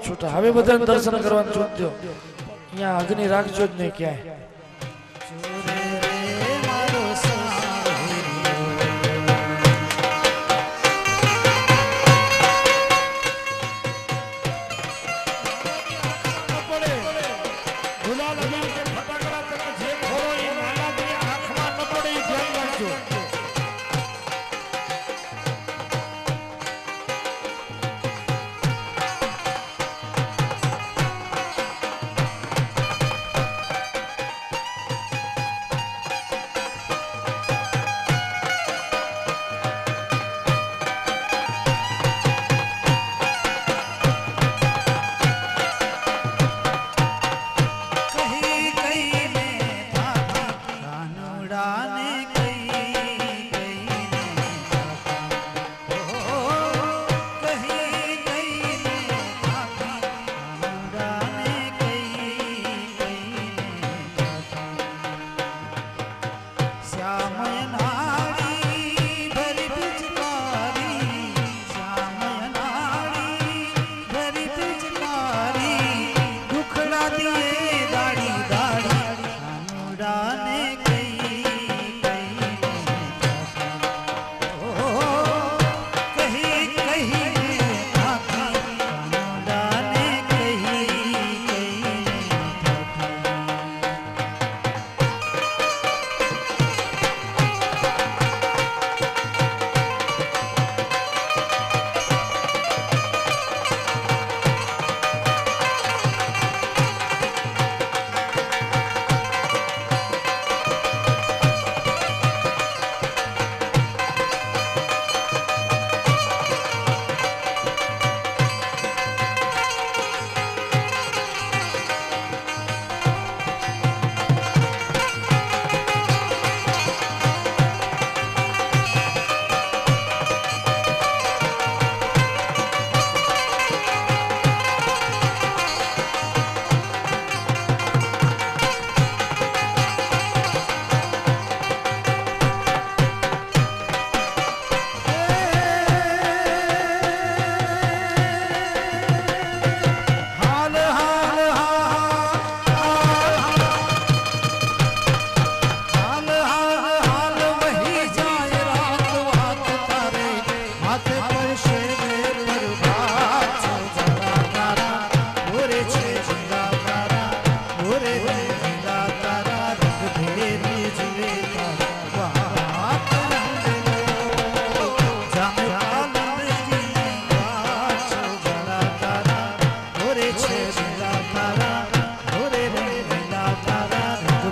A: છૂટા હવે બધાને દર્શન કરવાનું છૂટજો. અહીંયા અગ્નિ રાખજો જ નહીં ક્યાંય.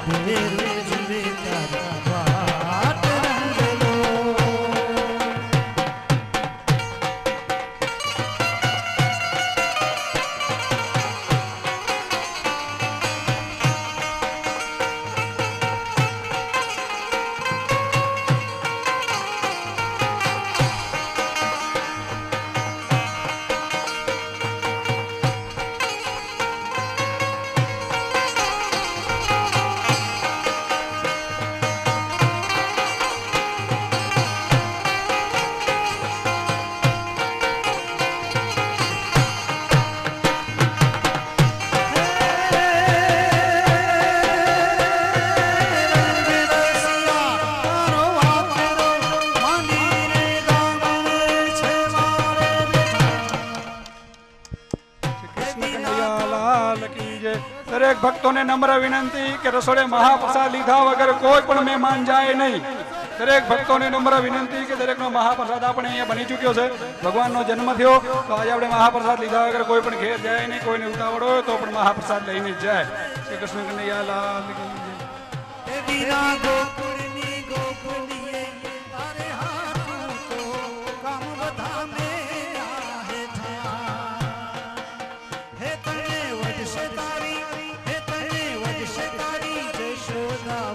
D: વેરું જુએ તારી વાટ રંગલો.
G: દરેક ભક્તોને નમ્ર વિનંતી કે રસોડે મહાપ્રસાદ લીધા વગર કોઈ પણ મહેમાન જાય નહીં. દરેક ભક્તોને નમ્ર વિનંતી કે દરેકનો મહાપ્રસાદ આપણે અહીંયા બની ચૂક્યો છે. ભગવાનનો જન્મ થયો તો આજે આપણે મહાપ્રસાદ લીધા વગર કોઈ પણ ઘેર જાય નહીં. કોઈને ઉતાવળ હોય તો પણ મહાપ્રસાદ લઈને જ જાય. શ્રી કૃષ્ણ કનૈયા લાલ કી જય.
D: વીરા ગોકુળની ગોકુળીએ તારે હાથું તો કામ બધા મેં આહે થા. હે તને વજશે તારી જશોદા